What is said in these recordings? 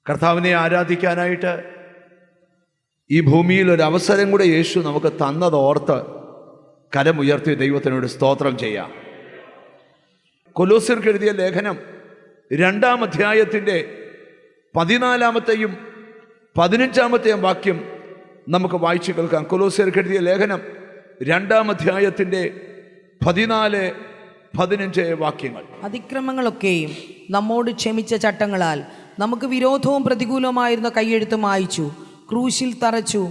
കർത്താവിനെ ആരാധിക്കാനായിട്ട് ഈ ഭൂമിയിൽ ഒരു അവസരം കൂടെ യേശു നമുക്ക് തന്നതോർത്ത് കരമുയർത്തി ദൈവത്തിനോട് സ്തോത്രം ചെയ്യാം. കൊലോസ്യർക്ക് എഴുതിയ ലേഖനം 2-ാം അധ്യായത്തിൻ്റെ 14-ാമത്തെയും 15-ാമത്തെയും വാക്യം നമുക്ക് വായിച്ചു കേൾക്കാം. കൊലോസ്യർക്ക് എഴുതിയ ലേഖനം 2-ാം അധ്യായത്തിൻ്റെ 14-15 വാക്യങ്ങൾ. അതിക്രമങ്ങളൊക്കെയും നമ്മോട് ക്ഷമിച്ച ചട്ടങ്ങളാൽ നമുക്ക് വിരോധവും പ്രതികൂലവുമായിരുന്ന കൈയെഴുത്ത് മായിച്ചു, ക്രൂശിൽ തറച്ചു,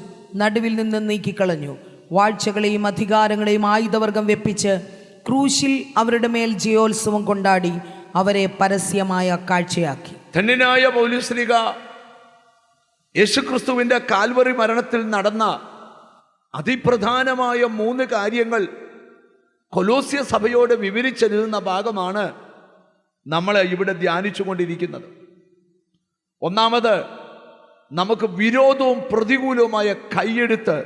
നടുവിൽ നിന്ന് നീക്കിക്കളഞ്ഞു. വാഴ്ചകളെയും അധികാരങ്ങളെയും ആയുധവർഗം വെപ്പിച്ച് ക്രൂശിൽ അവരുടെ മേൽ ജയോത്സവം കൊണ്ടാടി അവരെ പരസ്യമായ കാഴ്ചയാക്കി. ധന്യനായ പൗലോസ്ലീഹ യേശുക്രിസ്തുവിൻ്റെ കാൽവറി മരണത്തിൽ നടന്ന അതിപ്രധാനമായ 3 കാര്യങ്ങൾ കൊലോസ്യ സഭയോട് വിവരിച്ചെഴുതുന്ന ഭാഗമാണ് നമ്മൾ ഇവിടെ ധ്യാനിച്ചു കൊണ്ടിരിക്കുന്നത്. ഒന്നാമത്, നമുക്ക് വിരോധവും പ്രതികൂലവുമായ കൈയെടുത്ത്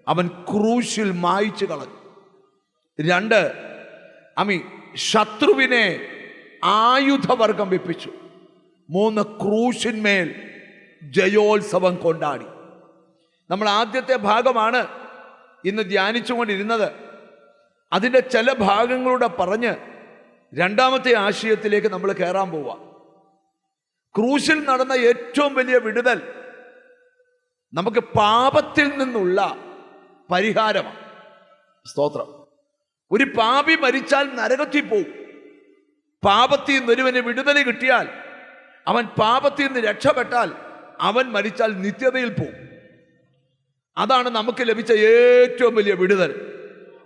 അവൻ ക്രൂശിൽ മായിച്ചു കളഞ്ഞു. 2, ശത്രുവിനെ ആയുധവർഗം വെപ്പിച്ചു. 3, ക്രൂശിന്മേൽ ജയോത്സവം കൊണ്ടാടി. നമ്മൾ ആദ്യത്തെ ഭാഗമാണ് ഇന്ന് ധ്യാനിച്ചു കൊണ്ടിരുന്നത്. അതിൻ്റെ ചില ഭാഗങ്ങളൂടെ പറഞ്ഞ് 2-ാമത്തെ ആശയത്തിലേക്ക് നമ്മൾ കയറാൻ പോവുക. ക്രൂശിൽ നടന്ന ഏറ്റവും വലിയ വിടുതൽ നമുക്ക് പാപത്തിൽ നിന്നുള്ള പരിഹാരമാണ്. സ്തോത്രം. ഒരു പാപി മരിച്ചാൽ നരകത്തിൽ പോകും. പാപത്തിൽ നിന്ന് ഒരുവന് വിടുതൽ കിട്ടിയാൽ, അവൻ പാപത്തിൽ നിന്ന് രക്ഷപ്പെട്ടാൽ, അവൻ മരിച്ചാൽ നിത്യതയിൽ പോകും. അതാണ് നമുക്ക് ലഭിച്ച ഏറ്റവും വലിയ വിടുതൽ.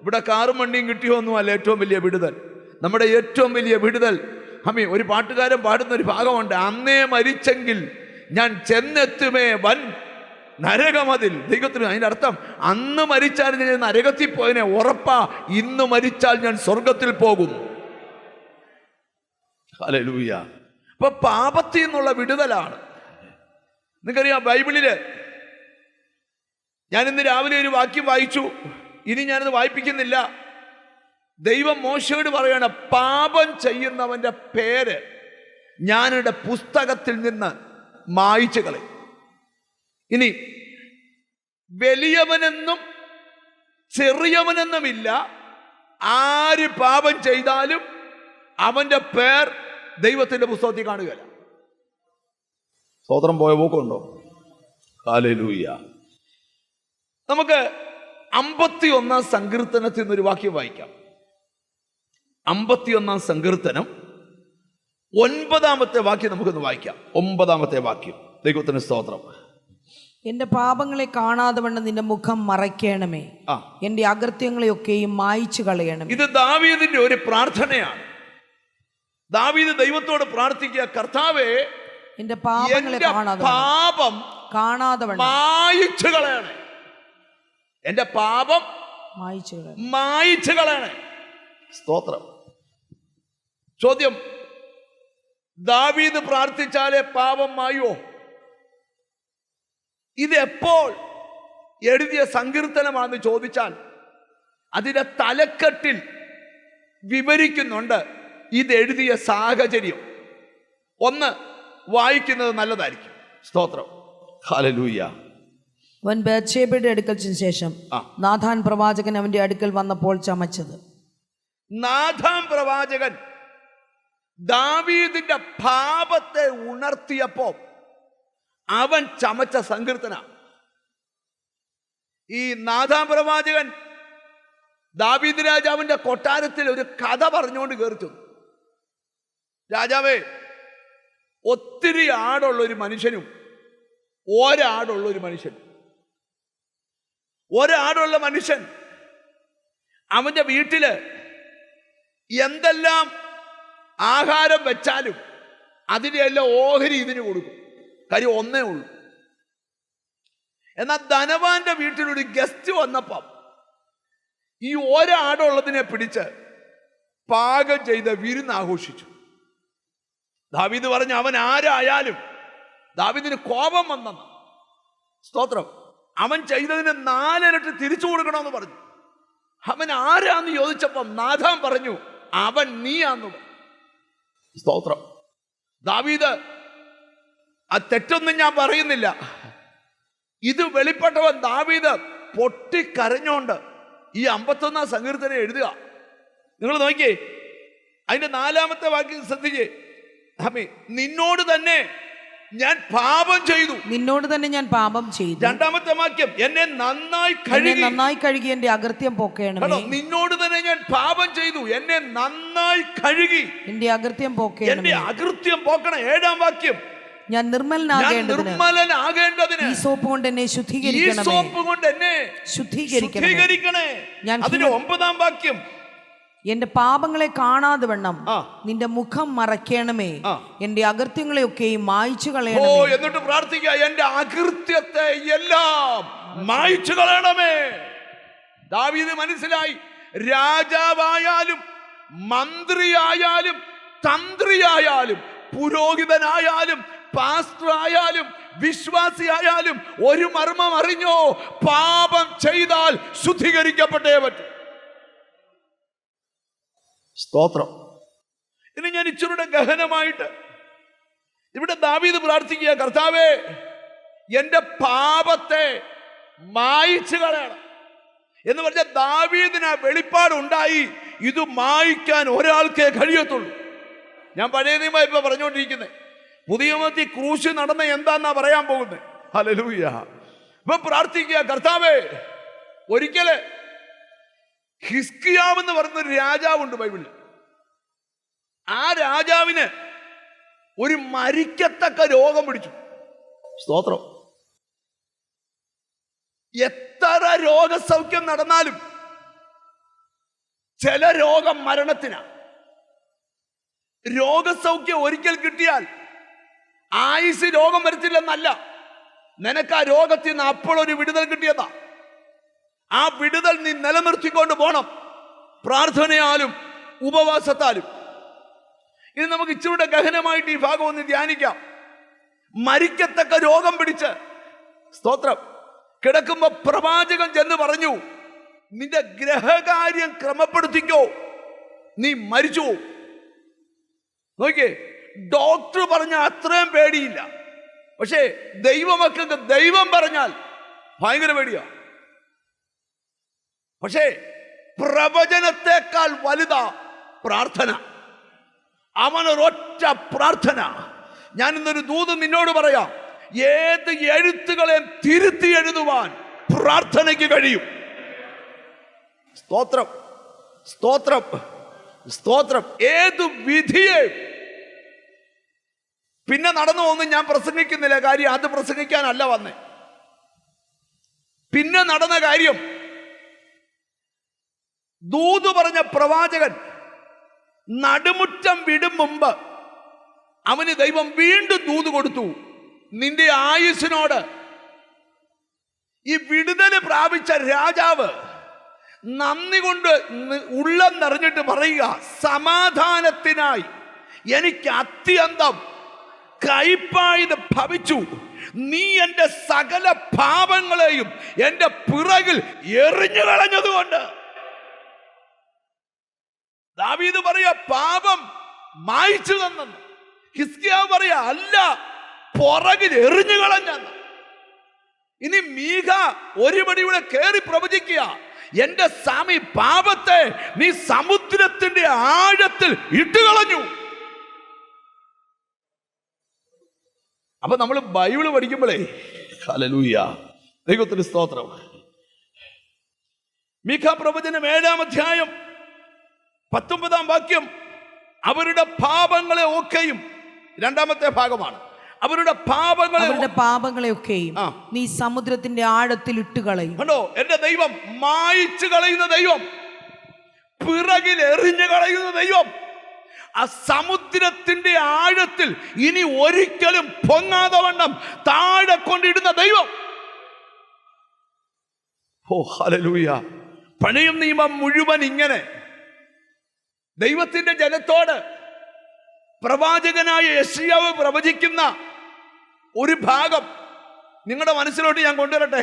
ഇവിടെ കാറും വണ്ടിയും കിട്ടിയൊന്നുമല്ല ഏറ്റവും വലിയ വിടുതൽ. നമ്മുടെ ഏറ്റവും വലിയ വിടുതൽ, ഒരു പാട്ടുകാരൻ പാടുന്ന ഒരു ഭാഗമുണ്ട്, അന്നേ മരിച്ചെങ്കിൽ ഞാൻ ചെന്നെത്തുമേ വൻ നരകമതിൽ. ദൈവത്തിന് അതിൻ്റെ അർത്ഥം, അന്ന് മരിച്ചാൽ ഞാൻ നരകത്തിൽ പോയതിനെ ഉറപ്പാ, ഇന്ന് മരിച്ചാൽ ഞാൻ സ്വർഗത്തിൽ പോകും. ഹല്ലേലൂയ. അപ്പൊ പാപത്തിൽ നിന്നുള്ള വിടുതലാണ്. നിങ്ങൾക്കറിയാം, ബൈബിളില് ഞാൻ ഇന്ന് രാവിലെ ഒരു വാക്യം വായിച്ചു, ഇനി ഞാനത് വായിപ്പിക്കുന്നില്ല. ദൈവം മോശയോട് പറയണം, പാപം ചെയ്യുന്നവന്റെ പേര് ഞാനെൻ്റെ പുസ്തകത്തിൽ നിന്ന് മായിച്ചു കളയും. ഇനി വലിയവനെന്നും ചെറിയവനെന്നുമില്ല, ആര് പാപം ചെയ്താലും അവന്റെ പേർ ദൈവത്തിന്റെ പുസ്തകത്തിൽ കാണുകയില്ല. സ്തോത്രം. പോയ പോക്കുണ്ടോ? ഹല്ലേലൂയ. നമുക്ക് 51-ാം സങ്കീർത്തനത്തിൽ നിന്നൊരു വാക്യം വായിക്കാം. 51-ാം സങ്കീർത്തനം 9-ാമത്തെ വാക്യം നമുക്കൊന്ന് വായിക്കാം. 9-ാമത്തെ വാക്യം. ദൈവത്തിന് സ്തോത്രം. എന്റെ പാപങ്ങളെ കാണാതെ വണ്ണം നിന്റെ മുഖം മറയ്ക്കണമേ, എന്റെ അകൃത്യങ്ങളെയൊക്കെയും മായിച്ചു കളയണം. ഇത് ദാവീദിന്റെ ഒരു പ്രാർത്ഥനയാണ്. ദാവീദ് ദൈവത്തോട് പ്രാർത്ഥിക്കുക, കർത്താവേ, എന്റെ പാപങ്ങളെ പാപം കാണാതെ വണ്ണം മായിച്ചു കളയണേ. എന്റെ പാപം മായിച്ചു കളയണേ. സ്തോത്രം. ചോദ്യം, ദാവീദ് പ്രാർത്ഥിച്ചാലേ പാപം മായോ? ഇത് എപ്പോൾ എഴുതിയ സങ്കീർത്തനമാണെന്ന് ചോദിച്ചാൽ അതിന്റെ തലക്കെട്ടിൽ വിവരിക്കുന്നുണ്ട് ഇത് എഴുതിയ സാഹചര്യം. ഒന്ന്, വായിക്കുന്നത് നല്ലതായിരിക്കും. സ്തോത്രം. ഹല്ലേലൂയ. അവൻ ബത്ശേബയുടെ അടുക്കൽ ശേഷം നാഥാൻ പ്രവാചകൻ അവന്റെ അടുക്കൽ വന്നപ്പോൾ ചമച്ചത്. നാഥാൻ പ്രവാചകൻ ദാവീദിന്റെ പാപത്തെ ഉണർത്തിയപ്പോ അവൻ ചമച്ച സങ്കീർത്തന. ഈ നാഥാൻ പ്രവാചകൻ ദാവീദ് രാജാവിന്റെ കൊട്ടാരത്തിൽ ഒരു കഥ പറഞ്ഞുകൊണ്ട് കയറിച്ചു. രാജാവേ, ഒത്തിരി ആടുള്ള ഒരു മനുഷ്യനും ഒരാടുള്ള ഒരു മനുഷ്യൻ. ഒരാടുള്ള മനുഷ്യൻ അവന്റെ വീട്ടില് എന്തെല്ലാം ആഹാരം വെച്ചാലും അതിനെല്ലാം ഓഹരി ഇതിന് കൊടുക്കും. കാര്യം ഒന്നേ ഉള്ളൂ. എന്നാൽ ധനവാന്റെ വീട്ടിലൊരു ഗസ്റ്റ് വന്നപ്പം ഈ ഒരാടുള്ളതിനെ പിടിച്ച് പാകം ചെയ്ത് വിരുന്ന് ആഘോഷിച്ചു. ദാവീദ് പറഞ്ഞു, അവൻ ആരായാലും ദാവീദിന് കോപം വന്നെന്ന്. സ്തോത്രം. അവൻ ചെയ്തതിന് 4 ഇരട്ടി തിരിച്ചു കൊടുക്കണമെന്ന് പറഞ്ഞു. അവൻ ആരാന്ന് ചോദിച്ചപ്പം നാഥാൻ പറഞ്ഞു, അവൻ നീയാന്ന് പറഞ്ഞു. സ്തോത്രം. ദാവീദ് ആ തെറ്റൊന്നും ഞാൻ പറയുന്നില്ല. ഇത് വെളിപ്പെട്ടവൻ ദാവീദ് പൊട്ടിക്കരഞ്ഞോണ്ട് ഈ 51 സങ്കീർത്തനം എഴുതുക. നിങ്ങൾ നോക്കിയേ, അതിന്റെ 4-ാമത്തെ വാക്യം ശ്രദ്ധിച്ചേ. നിന്നോട് തന്നെ ഞാൻ പാപം ചെയ്തു. നിന്നോട് തന്നെ ഞാൻ പാപം ചെയ്തു. 2-ാമത്തെ വാക്യം, എന്നെ നന്നായി കഴുകി എന്റെ അകൃത്യം പോക്കേണമേ. നിന്നോട് തന്നെ ഞാൻ പാപം ചെയ്തു, എന്നെ നന്നായി കഴുകി എന്റെ അകൃത്യം പോക്കേണമേ. എന്റെ അകൃത്യം പോക്കണം. 7-ാം വാക്യം, ഞാൻ നിർമ്മലനാകേണ്ടതിന് ഈസോപ്പ് കൊണ്ട് എന്നെ ശുദ്ധീകരിക്കണമേ. അതിന് 9-ാം വാക്യം, എന്റെ പാപങ്ങളെ കാണാതെ വണ്ണം നിന്റെ മുഖം മറയ്ക്കണമേ. എന്റെ അകൃത്യങ്ങളെയൊക്കെയും മായ്ച്ചു കളയണമേ. എന്നിട്ട് പ്രാർത്ഥിക്കുക, എന്റെ അകൃത്യത്തെ എല്ലാം മായ്ച്ചു കളയണമേ. ദാവീദ് മനസ്സിലായി, രാജാവായാലും മന്ത്രിയായാലും തന്ത്രിയായാലും പുരോഹിതനായാലും പാസ്റ്റർ ആയാലും വിശ്വാസിയായാലും ഒരു മർമ്മം അറിഞ്ഞോ, പാപം ചെയ്താൽ ശുദ്ധീകരിക്കപ്പെട്ടേ പറ്റും. സ്തോത്രം. ഇനി ഞാൻ ഇച്ചിരുടെ ഗഹനമായിട്ട് ഇവിടെ ദാവീദ് പ്രാർത്ഥിക്കുക, കർത്താവേ എന്റെ പാപത്തെ മായ്ച്ചു കളയണം എന്ന് പറഞ്ഞ ദാവീദിന് വെളിപ്പാടുണ്ടായി. ഇത് മായ്ക്കാൻ ഒരാൾക്കേ കഴിയത്തുള്ളൂ. ഞാൻ പഴയ നിയമം ഇപ്പൊ പറഞ്ഞുകൊണ്ടിരിക്കുന്നത്, പുതിയ നിയമത്തിൽ ക്രൂശ് നടന്ന എന്താന്നാ പറയാൻ പോകുന്നത്. ഹല്ലേലൂയ. ഇപ്പൊ പ്രാർത്ഥിക്കുക, കർത്താവേ ഒരിക്കല് ഹിസ്കിയാവ് എന്ന് പറയുന്നൊരു രാജാവുണ്ട് ബൈബിളിൽ. ആ രാജാവിന് ഒരു മരിക്കത്തക്ക രോഗം പിടിച്ചു. സ്തോത്രം. എത്ര രോഗസൗഖ്യം നടന്നാലും ചില രോഗം മരണത്തിനാണ്. രോഗസൗഖ്യം ഒരിക്കൽ കിട്ടിയാൽ ആയുസ് രോഗം വരത്തില്ലെന്നല്ല, നിനക്ക് ആ രോഗത്തിൽ നിന്ന് അപ്പോഴൊരു വിടുതൽ കിട്ടിയതാ. ആ വിടുതൽ നീ നിലനിർത്തിക്കൊണ്ട് പോണം, പ്രാർത്ഥനയാലും ഉപവാസത്താലും. ഇനി നമുക്ക് ഇച്ചിരൂടെ ഗഹനമായിട്ട് ഈ ഭാഗം ഒന്ന് ധ്യാനിക്കാം. മരിക്കത്തക്ക രോഗം പിടിച്ച്, സ്തോത്രം, കിടക്കുമ്പോ പ്രവാചകൻ ചെന്ന് പറഞ്ഞു, നിന്റെ ഗ്രഹകാര്യം ക്രമപ്പെടുത്തിക്കോ, നീ മരിച്ചു. നോക്കിയേ, ഡോക്ടർ പറഞ്ഞ അത്രയും പേടിയില്ല. പക്ഷേ ദൈവമക്കൾക്ക് ദൈവം പറഞ്ഞാൽ ഭയങ്കര പേടിയാ. പക്ഷേ പ്രവചനത്തെക്കാൾ വലുതാ പ്രാർത്ഥന. അവനൊരൊറ്റ പ്രാർത്ഥന. ഞാൻ ഇന്നൊരു ദൂത് നിന്നോട് പറയാം, ഏത് എഴുത്തുകളെയും തിരുത്തി എഴുതുവാൻ പ്രാർത്ഥനയ്ക്ക് കഴിയും. സ്തോത്രം, സ്തോത്രം, സ്തോത്രം. ഏത് വിധിയെ പിന്നെ നടന്നു പോകുന്നു ഞാൻ പ്രസംഗിക്കുന്നില്ല, കാര്യം അത് പ്രസംഗിക്കാനല്ല വന്നേ. പിന്നെ നടന്ന കാര്യം, ദൂത് പറഞ്ഞ പ്രവാചകൻ നടുമുറ്റം വിടും മുമ്പ് അവന് ദൈവം വീണ്ടും ദൂത് കൊടുത്തു, നിന്റെ ആയുസ്സിനോട് ഈ വിടുതൽ പ്രാപിച്ച രാജാവ് നന്ദി കൊണ്ട് ഉള്ളം നിറഞ്ഞിട്ട് പറയുക, സമാധാനത്തിനായി എനിക്ക് അത്യന്തം കൈപ്പായത് ഭവിച്ചു. നീ എന്റെ സകല പാപങ്ങളെയും എന്റെ പിറകിൽ എറിഞ്ഞു കളഞ്ഞതുകൊണ്ട്. ദാവീദ് പറയാ പാപം മായ്ച്ചു തന്നെന്ന്. ഹിസ്കിയാവ് പറയാ അല്ല, പുറകിൽ എറിഞ്ഞു കളഞ്ഞെന്ന്. ഇനി മീഖ ഒരു പടിയുടെ കയറി പ്രവചിക്കുക, എന്റെ സ്വാമി പാപത്തെ നീ സമുദ്രത്തിന്റെ ആഴത്തിൽ ഇട്ടുകളഞ്ഞു. അപ്പൊ നമ്മൾ ബൈബിള് പഠിക്കുമ്പോഴേ, ഹല്ലേലൂയ, ദൈവത്തിന് സ്തോത്രം. മീഖ പ്രവചനം 7-ാം അധ്യായം 19-ാം വാക്യം, അവരുടെ പാപങ്ങളെ ഒക്കെയും, 2-ാമത്തെ ഭാഗമാണ്, അവരുടെ പാപങ്ങളെയൊക്കെയും നീ സമുദ്രത്തിന്റെ ആഴത്തിൽ ഇട്ടുകളയും. കണ്ടോ, എന്റെ ദൈവം മായ്ച്ചു കളയുന്ന ദൈവം, പിറകിൽ എറിഞ്ഞു കളയുന്ന ദൈവം, ആ സമുദ്രത്തിന്റെ ആഴത്തിൽ ഇനി ഒരിക്കലും പൊങ്ങാതെ വണ്ണം താഴെ കൊണ്ടിടുന്ന ദൈവം. ഓ ഹല്ലേലൂയ. പഴയ നിയമം മുഴുവൻ ഇങ്ങനെ ദൈവത്തിന്റെ ജനത്തോട് പ്രവാചകനായ യെശയ്യാവ് പ്രവചിക്കുന്ന ഒരു ഭാഗം നിങ്ങളുടെ മനസ്സിലോട്ട് ഞാൻ കൊണ്ടുവരട്ടെ.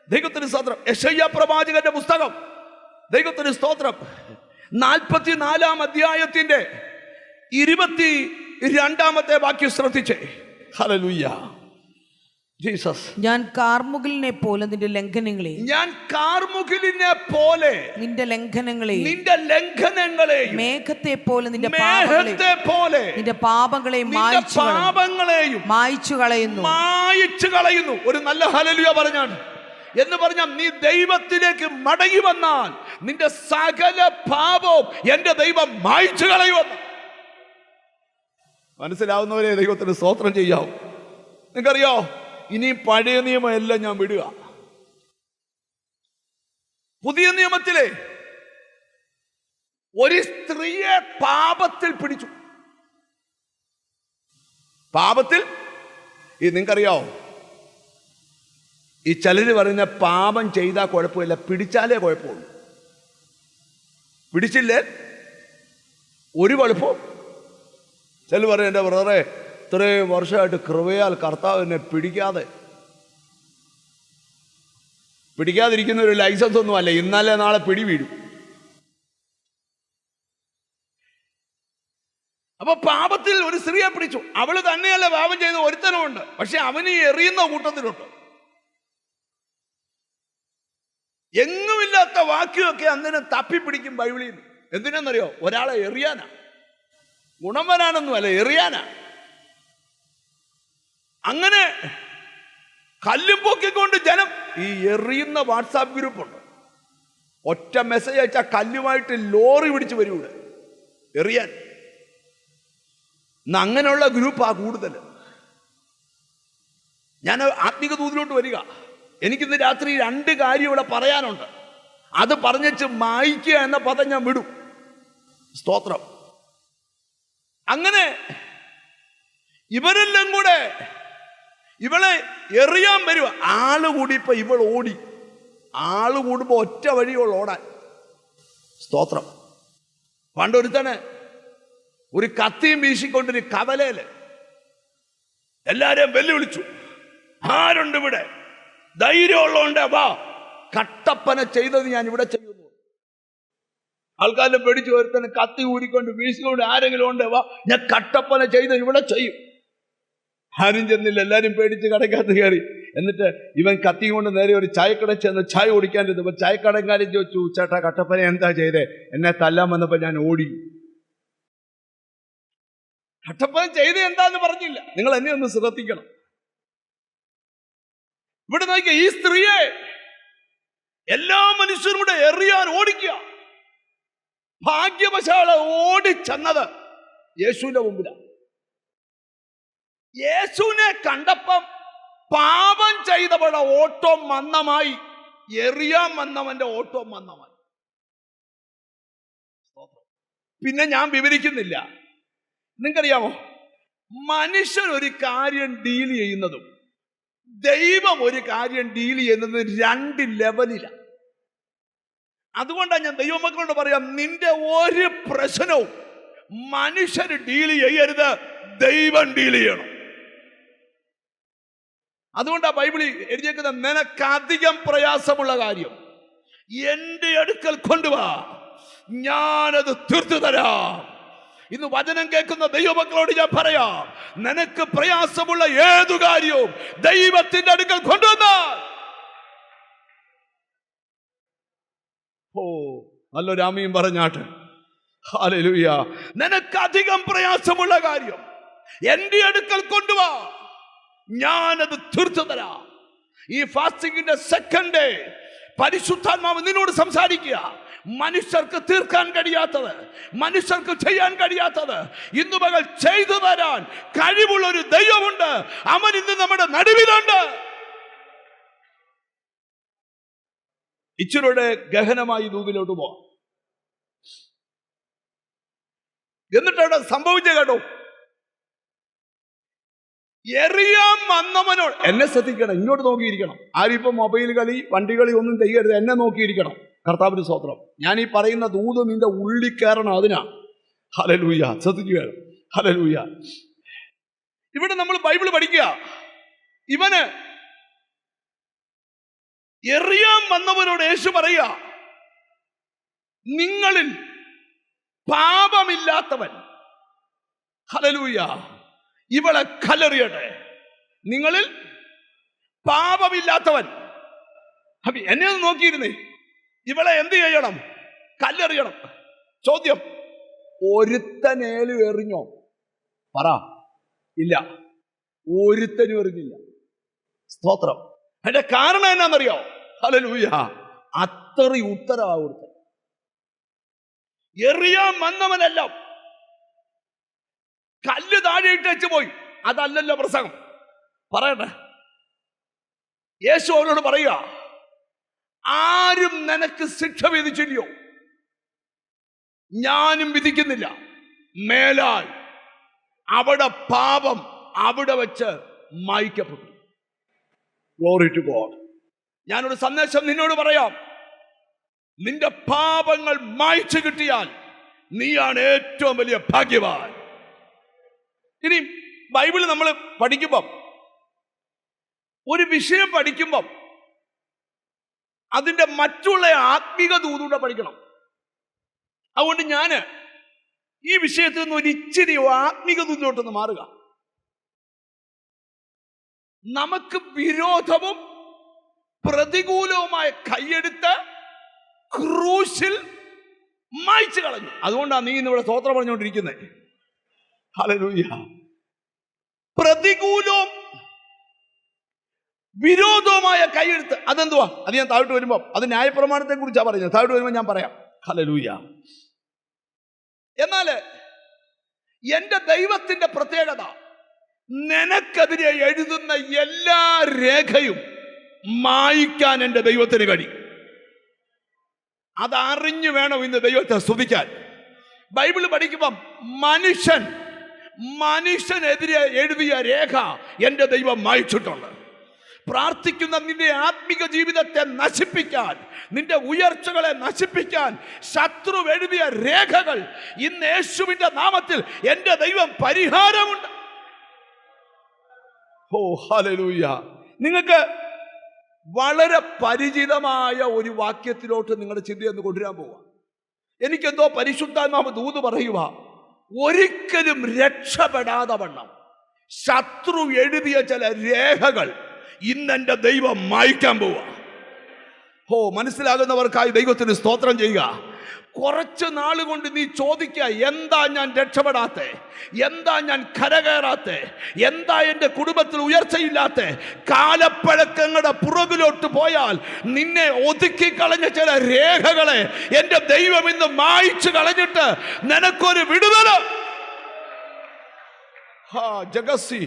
ദൈവത്തിന് സ്തോത്രം. യെശയ്യാ പ്രവാചകന്റെ പുസ്തകം, ദൈവത്തിന് സ്തോത്രം, 44-ാം അധ്യായത്തിന്റെ 22-ാമത്തെ വാക്യം ശ്രദ്ധിച്ചേ. ഹല്ലേലൂയ. ജീസസ്. ഞാൻ കാർമുകിലിനെ പോലെ നിന്റെ ലംഘനങ്ങളെയും, ഞാൻ കാർമുകിലിനെ പോലെ നിന്റെ ലംഘനങ്ങളെയും, നിന്റെ ലംഘനങ്ങളെയും, മേഘത്തെ പോലെ നിന്റെ മേഘത്തെ പോലെ നിന്റെ പാപങ്ങളെയും മായ്ച്ചു കളയുന്നു. ഒരു നല്ല ഹല്ലേലൂയ പറഞ്ഞാണ്. എന്ന് പറഞ്ഞാൽ നീ ദൈവത്തിലേക്ക് മടങ്ങി വന്നാൽ നിന്റെ സകല പാപവും എന്റെ ദൈവം മായ്ച്ചു കളയുമെന്ന്. മനസ്സിലാവുന്നവരെ ദൈവത്തിന് സ്തോത്രം ചെയ്യാവും. നിങ്ങൾക്കറിയോ, ഇനി പഴയ നിയമം എല്ലാം ഞാൻ വിടുക. പുതിയ നിയമത്തിലെ ഒരു സ്ത്രീയെ പാപത്തിൽ പിടിച്ചു. പാപത്തിൽ നിങ്ങൾക്കറിയാവോ, ഈ ചിലര് പറയുന്ന പാപം ചെയ്താൽ കുഴപ്പമില്ല, പിടിച്ചാലേ കുഴപ്പമുള്ളൂ. പിടിച്ചില്ലേ ഒരു കുഴപ്പവും. ചിലർ പറയും, എൻ്റെ ബ്രദറെ ഇത്രയും വർഷമായിട്ട് കൃപയാൽ കർത്താവ് എന്നെ പിടിക്കാതിരിക്കുന്ന ഒരു ലൈസൻസ് ഒന്നും അല്ല, ഇന്നലെ നാളെ പിടി വീഴും. അപ്പൊ പാപത്തിൽ ഒരു സ്ത്രീയെ പിടിച്ചു. അവള് തന്നെയല്ല പാപം ചെയ്ത് ഒരുത്തനുമുണ്ട്, പക്ഷെ അവന് എറിയുന്ന കൂട്ടത്തിലുണ്ട്. എങ്ങുമില്ലാത്ത വാക്യമൊക്കെ അന്നിനെ തപ്പിപ്പിടിക്കും ബൈബിളിൽ നിന്ന്. എന്തിനാണെന്നറിയോ? ഒരാളെ എറിയാനാ, ഗുണം വരാനൊന്നും അല്ല, എറിയാനാ. അങ്ങനെ കല്ലും പൊക്കിക്കൊണ്ട് ജനം ഈ എറിയുന്ന വാട്സാപ്പ് ഗ്രൂപ്പുണ്ട്. ഒറ്റ മെസ്സേജ് അയച്ചാൽ കല്ലുമായിട്ട് ലോറി പിടിച്ച് വരും ഇവിടെ എറിയാൻ. അങ്ങനെയുള്ള ഗ്രൂപ്പാ കൂടുതൽ. ഞാൻ ആത്മീക ദൂതിലോട്ട് വരിക. എനിക്കിന്ന് രാത്രി 2 കാര്യം ഇവിടെ പറയാനുണ്ട്. അത് പറഞ്ഞിട്ട് മായ്ക്കുക എന്ന പദം ഞാൻ വിടും. സ്തോത്രം. അങ്ങനെ ഇവരെല്ലാം കൂടെ ഇവളെ എറിയാൻ വരുക. ആള് കൂടിയപ്പോ ഇവൾ ഓടി. ആള് കൂടുമ്പോ ഒറ്റ വഴിയുള്ള ഓടാൻ. സ്തോത്രം. പണ്ടൊരുത്തന് ഒരു കത്തിയും വീശിക്കൊണ്ടൊരു കവലയില് എല്ലാരെയും വെല്ലുവിളിച്ചു. ആരുണ്ട് ഇവിടെ? ധൈര്യമുള്ളതുകൊണ്ട് വാ, കട്ടപ്പന ചെയ്തത് ഞാൻ ഇവിടെ ചെയ്യുന്നു. ആൾക്കാരെ പേടിച്ചു. ഒരുത്തന് കത്തി ഊരിക്കൊണ്ട് വീശിക്കൊണ്ട് ആരെങ്കിലും ഉണ്ട്, വാ, ഞാൻ കട്ടപ്പന ചെയ്ത് ഇവിടെ ചെയ്യും. ആരും ചെന്നില്ല. എല്ലാരും പേടിച്ച് കടക്കകത്ത് കയറി. എന്നിട്ട് ഇവൻ കത്തി കൊണ്ട് നേരെ ഒരു ചായക്കട ചെന്ന് ചായ കുടിക്കാനിരുന്നപ്പോ ചായക്കടക്കാരൻ ചോദിച്ചു, ചേട്ടാ കട്ടപ്പന എന്താ ചെയ്തേ? എന്നെ തല്ലാൻ വന്നപ്പോ ഞാൻ ഓടി. കട്ടപ്പന ചെയ്ത് എന്താന്ന് പറഞ്ഞില്ല. നിങ്ങൾ എന്നെ ഒന്ന് ശ്രദ്ധിക്കണം. ഇവിടെ നോക്കിയ ഈ സ്ത്രീയെ എല്ലാ മനുഷ്യരും കൂടെ എറിയാൻ ഓടിക്കുക. ഭാഗ്യവശാല് ഓടിച്ചെന്നത് യേശുവിന്റെ മുമ്പിലാണ്. യേശുവിനെ കണ്ടപ്പം പാപം ചെയ്തവളുടെ ഓട്ടം മന്ദമായി, എറിയാൻ വന്നവന്റെ ഓട്ടം മന്ദമായി. പിന്നെ ഞാൻ വിവരിക്കുന്നില്ല. നിങ്ങൾക്കറിയാമോ, മനുഷ്യൻ ഒരു കാര്യം ഡീൽ ചെയ്യുന്നതും ദൈവം ഒരു കാര്യം ഡീൽ ചെയ്യുന്നത് 2 ലെവലിലാണ്. അതുകൊണ്ടാണ് ഞാൻ ദൈവമക്കളോട് പറയാം, നിന്റെ ഒരു പ്രശ്നവും മനുഷ്യർ ഡീൽ ചെയ്യരുത്, ദൈവം ഡീൽ ചെയ്യണം. അതുകൊണ്ടാണ് ബൈബിളിൽ എഴുതിയേക്കുന്ന, നിനക്കധികം പ്രയാസമുള്ള കാര്യം എന്റെ അടുക്കൽ കൊണ്ടുവാ, ഞാനത് തീർത്തു തരാം. ഇന്ന് വചനം കേൾക്കുന്ന ദൈവമക്കളോട് ഞാൻ പറയാം, നിനക്ക് പ്രയാസമുള്ള ഏതു കാര്യവും ദൈവത്തിന്റെ അടുക്കൽ കൊണ്ടുവന്നാൽ, നല്ലൊരു ആമീൻ പറഞ്ഞാട്ട്. ഹല്ലേലൂയ. നിനക്കധികം പ്രയാസമുള്ള കാര്യം എന്റെ അടുക്കൽ കൊണ്ടുവാ, ഞാനത് തീർത്തു തരാം. ഈ ഫാസ്റ്റിംഗിന്റെ സെക്കൻഡ് ഡേ പരിശുദ്ധാത്മാവ് നിന്നോട് സംസാരിക്കുക. മനുഷ്യർക്ക് തീർക്കാൻ കഴിയാത്തത്, മനുഷ്യർക്ക് ചെയ്യാൻ കഴിയാത്തത് ഇന്നു പകൽ ചെയ്തു തരാൻ കഴിവുള്ള ഒരു ദൈവമുണ്ട്. അവൻ ഇന്ന് നമ്മുടെ നടുവിലുണ്ട്. ഇച്ചിരിയുടെ ഗഹനമായി ദൂതിലോട്ട് പോവാം. എന്നിട്ട് അവിടെ സംഭവിച്ച കേട്ടോ, എറിയാൻ വന്നവനോട്, എന്നെ ശ്രദ്ധിക്കണം, ഇങ്ങോട്ട് നോക്കിയിരിക്കണം. ആരും ഇപ്പൊ മൊബൈൽ കളി വണ്ടി കളി ഒന്നും ചെയ്യരുത്, എന്നെ നോക്കിയിരിക്കണം. കർത്താവിന് സ്തോത്രം. ഞാൻ ഈ പറയുന്ന ദൂത് നിന്റെ ഉള്ളിൽ കയറണം, അതിനാ. ഹല്ലേലൂയ. ശ്രദ്ധിക്കുക. ഹല്ലേലൂയ. ഇവിടെ നമ്മൾ ബൈബിൾ പഠിക്കുക. ഇവന് എറിയാൻ വന്നവനോട് യേശു പറയുക, നിങ്ങളിൽ പാപമില്ലാത്തവൻ, ഹല്ലേലൂയ, ഇവളെ കല്ലെറിയട്ടെ. നിങ്ങളിൽ പാപമില്ലാത്തവൻ. അപ്പൊ എന്നെ ഒന്ന് നോക്കിയിരുന്നേ, ഇവളെ എന്ത് ചെയ്യണം? കല്ലെറിയണം. ചോദ്യം, ഒരുത്തനേലും എറിഞ്ഞോ? പറ. ഇല്ല, ഒരുത്തനും എറിഞ്ഞില്ല. സ്തോത്രം. അതിന്റെ കാരണം എന്നാന്നറിയോ? ഹല്ലേലൂയ. അത്രയും ഉത്തരവാ കൊടുത്തത്. എറിയാൻ വന്നവനെല്ലാം കല്ല് താഴെ ഇട്ടേച്ച് പോയി. അതല്ലല്ലോ പ്രസംഗം. പറയട്ടെ, യേശു അവരോട് പറയുക, ആരും നിനക്ക് ശിക്ഷ വിധിച്ചില്ലയോ? ഞാനും വിധിക്കുന്നില്ല. മേലാൽ അവിടെ പാപം അവിടെ വെച്ച് മായ്ക്കപ്പെട്ടു. Glory to God. ഞാനൊരു സന്ദേശം നിന്നോട് പറയാം. നിന്റെ പാപങ്ങൾ മായ്ച്ചു കിട്ടിയാൽ നീയാണ് ഏറ്റവും വലിയ ഭാഗ്യവാൻ. ഇനി ബൈബിള് നമ്മൾ പഠിക്കുമ്പം, ഒരു വിഷയം പഠിക്കുമ്പം അതിന്റെ മറ്റുള്ള ആത്മീക ദൂതൂടെ പഠിക്കണം. അതുകൊണ്ട് ഞാന് ഈ വിഷയത്തിൽ നിന്ന് ഒരു ഇച്ചിരി ആത്മീക ദൂതിലോട്ടൊന്ന് മാറുക. നമുക്ക് വിരോധവും പ്രതികൂലവുമായ കൈയെടുത്ത് ക്രൂശിൽ മായ്ച്ചു കളഞ്ഞു. അതുകൊണ്ടാണ് നീ ഇന്നിവിടെ സ്തോത്രം പറഞ്ഞുകൊണ്ടിരിക്കുന്നത്. ഹല്ലേലൂയ. പ്രതികൂലവും വിരോധവുമായ കൈയെടുത്ത്, അതെന്തുവാ? അത് ഞാൻ താഴോട്ട് വരുമ്പോൾ അത് ന്യായപ്രമാണത്തെ കുറിച്ചാണ് പറയുന്നത്. താഴോട്ട് വരുമ്പോൾ ഞാൻ പറയാം. ഹല്ലേലൂയ. എന്നാല് എന്റെ ദൈവത്തിന്റെ പ്രത്യേകത, നിനക്കെതിരെ എഴുതുന്ന എല്ലാ രേഖയും മായ്ക്കാൻ എന്റെ ദൈവത്തിന് കഴിയും. അതറിഞ്ഞു വേണം ഇന്ന് ദൈവത്തെ സ്തുതിക്കാൻ. ബൈബിള് പഠിക്കുമ്പം മനുഷ്യനെതിരെ എഴുതിയ രേഖ എന്റെ ദൈവം മായ്ച്ചിട്ടുണ്ട്. പ്രാർത്ഥിക്കുന്ന നിന്റെ ആത്മിക ജീവിതത്തെ നശിപ്പിക്കാൻ, നിന്റെ ഉയർച്ചകളെ നശിപ്പിക്കാൻ ശത്രു എഴുതിയ രേഖകൾ ഇന്ന് യേശുവിന്റെ നാമത്തിൽ എന്റെ ദൈവം പരിഹാരമുണ്ട്. ഓ ഹല്ലേലൂയ. നിങ്ങൾക്ക് വളരെ പരിചിതമായ ഒരു വാക്യത്തിലോട്ട് നിങ്ങളുടെ ചിന്തയെന്ന് കൊണ്ടുവരാൻ പോവുക. എനിക്കെന്തോ പരിശുദ്ധാത്മാവ് ദൂത് പറയുക, ഒരിക്കലും രക്ഷപ്പെടാതെ വണ്ണം ശത്രു എഴുതിയ ചില രേഖകൾ ഇന്നെന്റെ ദൈവം മായ്ക്കാൻ പോവുക. ഓ, മനസ്സിലാകുന്നവർക്കായി ദൈവത്തിന് സ്തോത്രം ചെയ്യുക. കുറച്ച് നാൾ കൊണ്ട് നീ ചോദിക്കുക, എന്താ ഞാൻ രക്ഷപ്പെടാത്തെ? എന്താ ഞാൻ കരകയറാത്തെ? എന്താ എൻ്റെ കുടുംബത്തിൽ ഉയർച്ചയില്ലാത്തെ? കാലപ്പഴക്കങ്ങളുടെ പുറകിലോട്ട് പോയാൽ നിന്നെ ഒതുക്കി കളഞ്ഞ ചില രേഖകളെ എൻ്റെ ദൈവം ഇന്ന് മായ്ച്ചു കളഞ്ഞിട്ട് നിനക്കൊരു വിടുതല. ജഗസി,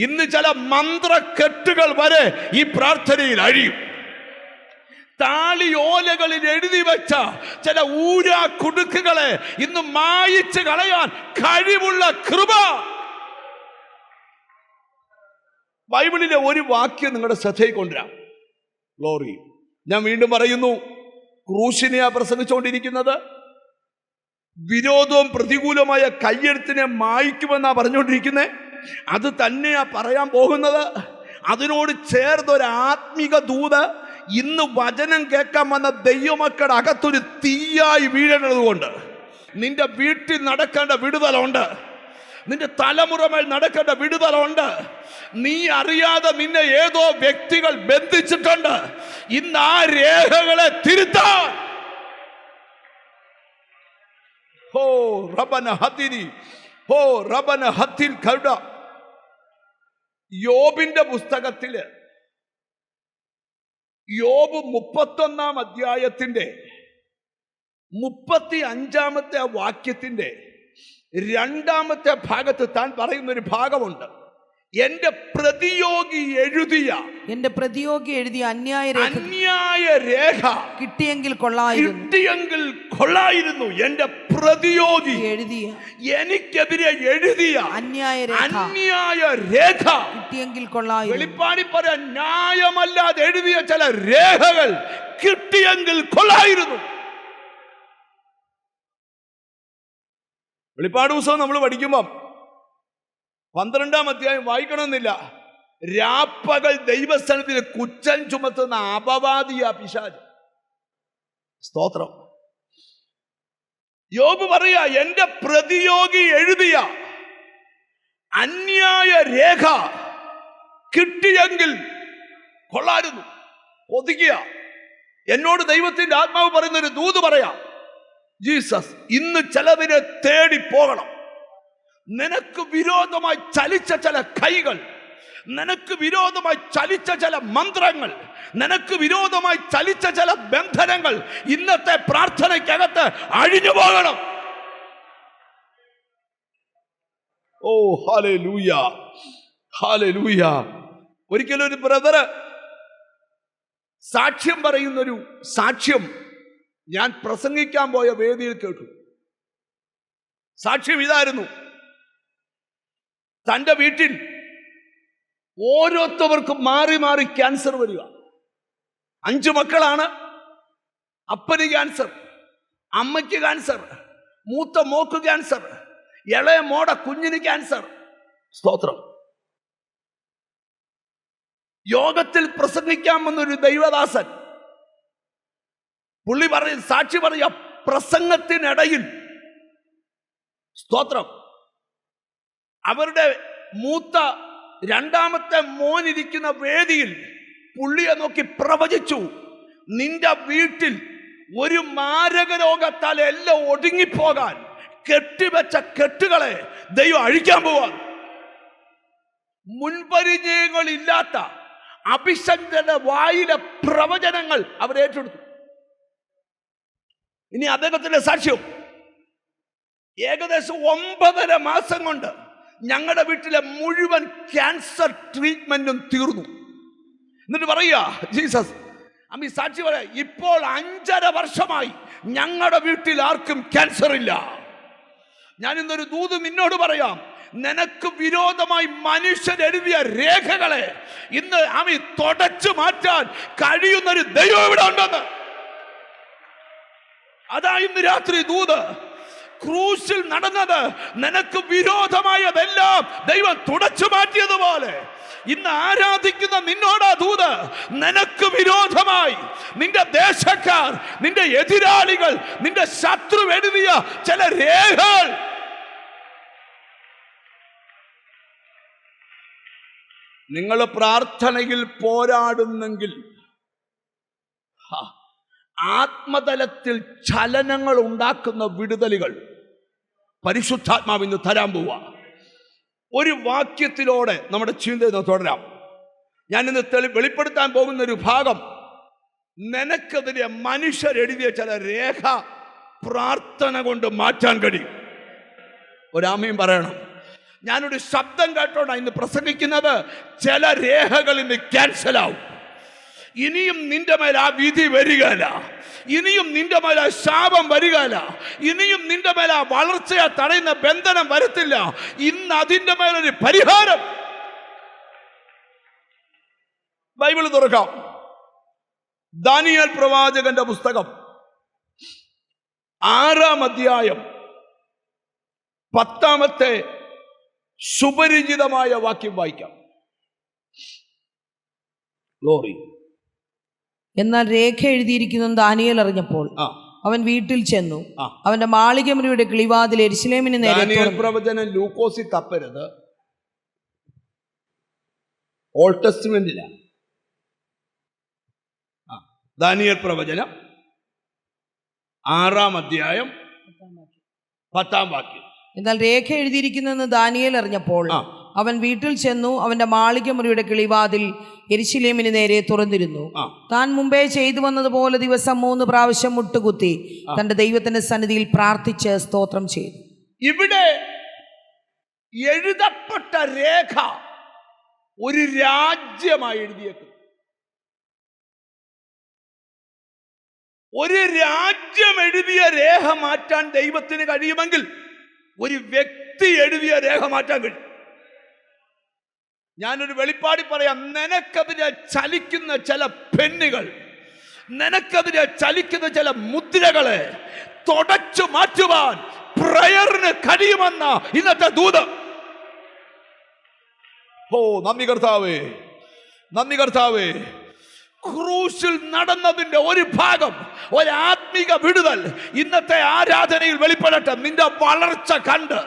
ഇന്ന് ചില മന്ത്രക്കെട്ടുകൾ വരെ ഈ പ്രാർത്ഥനയിൽ അഴിയും. താളിയോലകളിൽ എഴുതി വെച്ച ചില ഊരാ കുടുക്കുകളെ ഇന്ന് മായിച്ച് കളയാൻ കഴിവുള്ള കൃപ. ബൈബിളിലെ ഒരു വാക്യം നിങ്ങളുടെ ശ്രദ്ധയിൽ കൊണ്ടുവരാം. ഗ്ലോറി. ഞാൻ വീണ്ടും പറയുന്നു, ക്രൂശിനെയാ പ്രസംഗിച്ചുകൊണ്ടിരിക്കുന്നത്. വിരോധവും പ്രതികൂലമായ കയ്യെഴുത്തിനെ മായ്ക്കുമെന്നാ പറഞ്ഞുകൊണ്ടിരിക്കുന്നത്. അത് തന്നെയാ പറയാൻ പോകുന്നത്. അതിനോട് ചേർന്നൊരു ആത്മിക ദൂത് ഇന്ന് വചനം കേൾക്കാൻ വന്ന ദൈവമക്കളുടെ അകത്തൊരു തീയായി വീഴേണ്ടത് കൊണ്ട് നിന്റെ വീട്ടിൽ നടക്കേണ്ട വിടുതലുണ്ട്. നിന്റെ തലമുറമേൽ നടക്കേണ്ട വിടുതലുണ്ട്. നീ അറിയാതെ നിന്നെ ഏതോ വ്യക്തികൾ ബന്ധിച്ചിട്ടുണ്ട്. ഇന്ന് ആ രേഖകളെ തിരുത്താൻ യോബിന്റെ പുസ്തകത്തില് യോബ് 31-ാം അധ്യായത്തിന്റെ 35-ാമത്തെ വാക്യത്തിന്റെ 2-ാമത്തെ ഭാഗത്ത് താൻ പറയുന്ന ഒരു ഭാഗമുണ്ട്. എന്റെ പ്രതിയോഗി എഴുതിയ അന്യായ രേഖ കിട്ടിയെങ്കിൽ കൊള്ളായിരുന്നു. എന്റെ പ്രതിയോഗി എനിക്കെതിരെ എഴുതിയ അന്യായ രേഖ കിട്ടിയെങ്കിൽ കൊള്ളായിരുന്നു. വെളിപ്പാടി പറയാൻ ന്യായമല്ലാതെ എഴുതിയ ചില രേഖകൾ കിട്ടിയെങ്കിൽ കൊള്ളായിരുന്നു. വെളിപ്പാട് പുസ്തകം നമ്മൾ പഠിക്കുമ്പം 12-ാം അധ്യായം വായിക്കണമെന്നില്ല. രാപ്പകൽ ദൈവസ്ഥാനത്തിൽ കുറ്റം ചുമത്തുന്ന അപവാദിയ പിശാച്. സ്തോത്രം. യോബ് പറയാ, എന്റെ പ്രതിയോഗി എഴുതിയ അന്യായ രേഖ കിട്ടിയെങ്കിൽ കൊള്ളായിരുന്നു. ഒതുക്കുക. എന്നോട് ദൈവത്തിന്റെ ആത്മാവ് പറയുന്നൊരു ദൂത് പറയാം. ജീസസ് ഇന്ന് ചിലതിനെ തേടി പോകണം. നിനക്ക് വിരോധമായി ചലിച്ച ചില കൈകൾ, നിനക്ക് വിരോധമായി ചലിച്ച ചില മന്ത്രങ്ങൾ, നിനക്ക് വിരോധമായി ചലിച്ച ചില ബന്ധനങ്ങൾ ഇന്നത്തെ പ്രാർത്ഥനയ്ക്കകത്ത് അഴിഞ്ഞു പോകണം. ഓ ഹല്ലേലൂയ, ഹല്ലേലൂയ. ഒരിക്കലും ഒരു ബ്രദറ് സാക്ഷ്യം പറയുന്നൊരു സാക്ഷ്യം ഞാൻ പ്രസംഗിക്കാൻ പോയ വേദിയിൽ കേട്ടു. സാക്ഷ്യം ഇതായിരുന്നു: തൻ്റെ വീട്ടിൽ ഓരോരുത്തവർക്കും മാറി മാറി ക്യാൻസർ വരിക. 5 മക്കളാണ്. അപ്പന് ക്യാൻസർ, അമ്മയ്ക്ക് ക്യാൻസർ, മൂത്ത മോക്ക് ക്യാൻസർ, ഇളയ മോടെ കുഞ്ഞിന് ക്യാൻസർ. സ്തോത്രം. യോഗത്തിൽ പ്രസംഗിക്കാൻ വന്നൊരു ദൈവദാസൻ പുള്ളി പറയും, സാക്ഷി പറയ, പ്രസംഗത്തിനിടയിൽ സ്തോത്രം അവരുടെ മൂത്ത 2ാമത്തെ മോനിരിക്കുന്ന വേദിയിൽ പുള്ളിയെ നോക്കി പ്രവചിച്ചു, നിന്റെ വീട്ടിൽ ഒരു മാരക രോഗത്താൽ എല്ലാം ഒടുങ്ങിപ്പോകാൻ കെട്ടിവെച്ച കെട്ടുകളെ ദൈവം അഴിക്കാൻ പോവാൻ. മുൻപരിചയങ്ങളില്ലാത്ത അഭിഷക്തന്റെ വായിലെ പ്രവചനങ്ങൾ അവർ ഏറ്റെടുത്തു. ഇനി അദ്ദേഹത്തിന്റെ സാക്ഷ്യം, ഏകദേശം 9.5 മാസം കൊണ്ട് ഞങ്ങളുടെ വീട്ടിലെ മുഴുവൻ ക്യാൻസർ ട്രീറ്റ്മെന്റും തീർന്നു. എന്നിട്ട് പറയുക, ജീസസ് അമ്മി സാക്ഷി പറയാ, ഇപ്പോൾ 5.5 വർഷമായി ഞങ്ങളുടെ വീട്ടിൽ ആർക്കും ക്യാൻസർ ഇല്ല. ഞാൻ ഇന്നൊരു ദൂത് നിന്നോട് പറയാം, നിനക്ക് വിരോധമായി മനുഷ്യർ എഴുതിയ രേഖകളെ ഇന്ന് അമ്മി തുടച്ചു മാറ്റാൻ കഴിയുന്നൊരു ദൈവം ഇവിടെ ഉണ്ടെന്ന്. അതാ ഇന്ന് രാത്രി ദൂത്. ക്രൂശിൽ നടന്നത് നിനക്ക് വിരോധമായതെല്ലാം ദൈവം തുടച്ചു മാറ്റിയതുപോലെ ഇന്ന് ആരാധിക്കുന്ന നിന്നോടാ ദൂത്. നിനക്ക് വിരോധമായി നിന്റെ ദേശക്കാർ, നിന്റെ എതിരാളികൾ, നിന്റെ ശത്രു എഴുതിയ ചില രേഖകൾ നിങ്ങൾ പ്രാർത്ഥനയിൽ പോരാടുന്നെങ്കിൽ ആത്മതലത്തിൽ ചലനങ്ങൾ ഉണ്ടാക്കുന്ന വിടുതലുകൾ പരിശുദ്ധാത്മാവ് ഇന്ന് തരാൻ പോവുക. ഒരു വാക്യത്തിലൂടെ നമ്മുടെ ചിന്ത തുടരാം. ഞാൻ ഇന്ന് വെളിപ്പെടുത്താൻ പോകുന്ന ഒരു ഭാഗം, നിനക്കെതിരെ മനുഷ്യരെഴുതിയ ചില രേഖ പ്രാർത്ഥന കൊണ്ട് മാറ്റാൻ കഴിയും. ഒരാമയും പറയണം. ഞാനൊരു ശബ്ദം കേട്ടോണ്ടാ ഇന്ന് പ്രസംഗിക്കുന്നത്. ചില രേഖകൾ ഇന്ന് ക്യാൻസലാവും. ഇനിയും നിന്റെ മേൽ ആ വിധി വരികയില്ല. ഇനിയും നിന്റെ മേൽ ആ ശാപം വരികയില്ല. ഇനിയും നിന്റെ മേൽ ആ വളർച്ചയെ തടയുന്ന ബന്ധനം വരത്തില്ല. ഇന്ന് അതിന്റെ മേലൊരു പരിഹാരം. ബൈബിൾ തുറക്കാം. ദാനിയേൽ പ്രവാചകന്റെ പുസ്തകം 6-ാം അധ്യായം 10-ാമത്തെ സുപരിചിതമായ വാക്യം വായിക്കാം. ഗ്ലോറി. എന്നാൽ രേഖ എഴുതിയിരിക്കുന്നു ദാനിയേൽ അറിഞ്ഞപ്പോൾ അവൻ വീട്ടിൽ ചെന്നു അവന്റെ മാളികമുറിയുടെ കിളിവാതിൽ യെരൂശലേമിന് നേരെ. ദാനിയേൽ പ്രവചനം ലൂക്കോസിൽ തപ്പരുത്, ഓൾഡ് ടെസ്റ്റ്മെന്റിലാണ്. ദാനിയേൽ പ്രവചനം 6-ാം അധ്യായം 10-ാം വാക്യം. എന്നാൽ രേഖ എഴുതിയിരിക്കുന്നെന്ന് ദാനിയേൽ അറിഞ്ഞപ്പോൾ അവൻ വീട്ടിൽ ചെന്നു അവന്റെ മാളികമുറിയുടെ കിളിവാതിൽ യെരൂശലേമിന് നേരെ തുറന്നിരുന്നു. താൻ മുമ്പേ ചെയ്തു വന്നതുപോലെ ദിവസം 3 പ്രാവശ്യം മുട്ടുകുത്തി തന്റെ ദൈവത്തിന്റെ സന്നിധിയിൽ പ്രാർത്ഥിച്ച് സ്തോത്രം ചെയ്തു. ഇവിടെ എഴുതപ്പെട്ട രേഖ ഒരു രാജ്യമായി എഴുതിയേക്കും. ഒരു രാജ്യം എഴുതിയ രേഖ മാറ്റാൻ ദൈവത്തിന് കഴിയുമെങ്കിൽ ഒരു വ്യക്തി എഴുതിയ രേഖ മാറ്റാൻ കഴിയും. ഞാനൊരു വെളിപ്പാടി പറയാം. നിനക്കതിരെ ചലിക്കുന്ന ചില പെന്നുകൾ, നിനക്കതിരെ ചലിക്കുന്ന ചില മുദ്രകളെ തുടച്ചു മാറ്റുവാൻ പ്രയറിന് കഴിയുമെന്ന ഇന്നത്തെ ദൂത്. ഓ നന്ദി കർത്താവേ, നന്ദി കർത്താവേ. ക്രൂശിൽ നടന്നതിന്റെ ഒരു ഭാഗം, ഒരു ആത്മീക വിടുതൽ ഇന്നത്തെ ആരാധനയിൽ വെളിപ്പെടട്ടെ. നിന്റെ വളർച്ച കണ്ട്,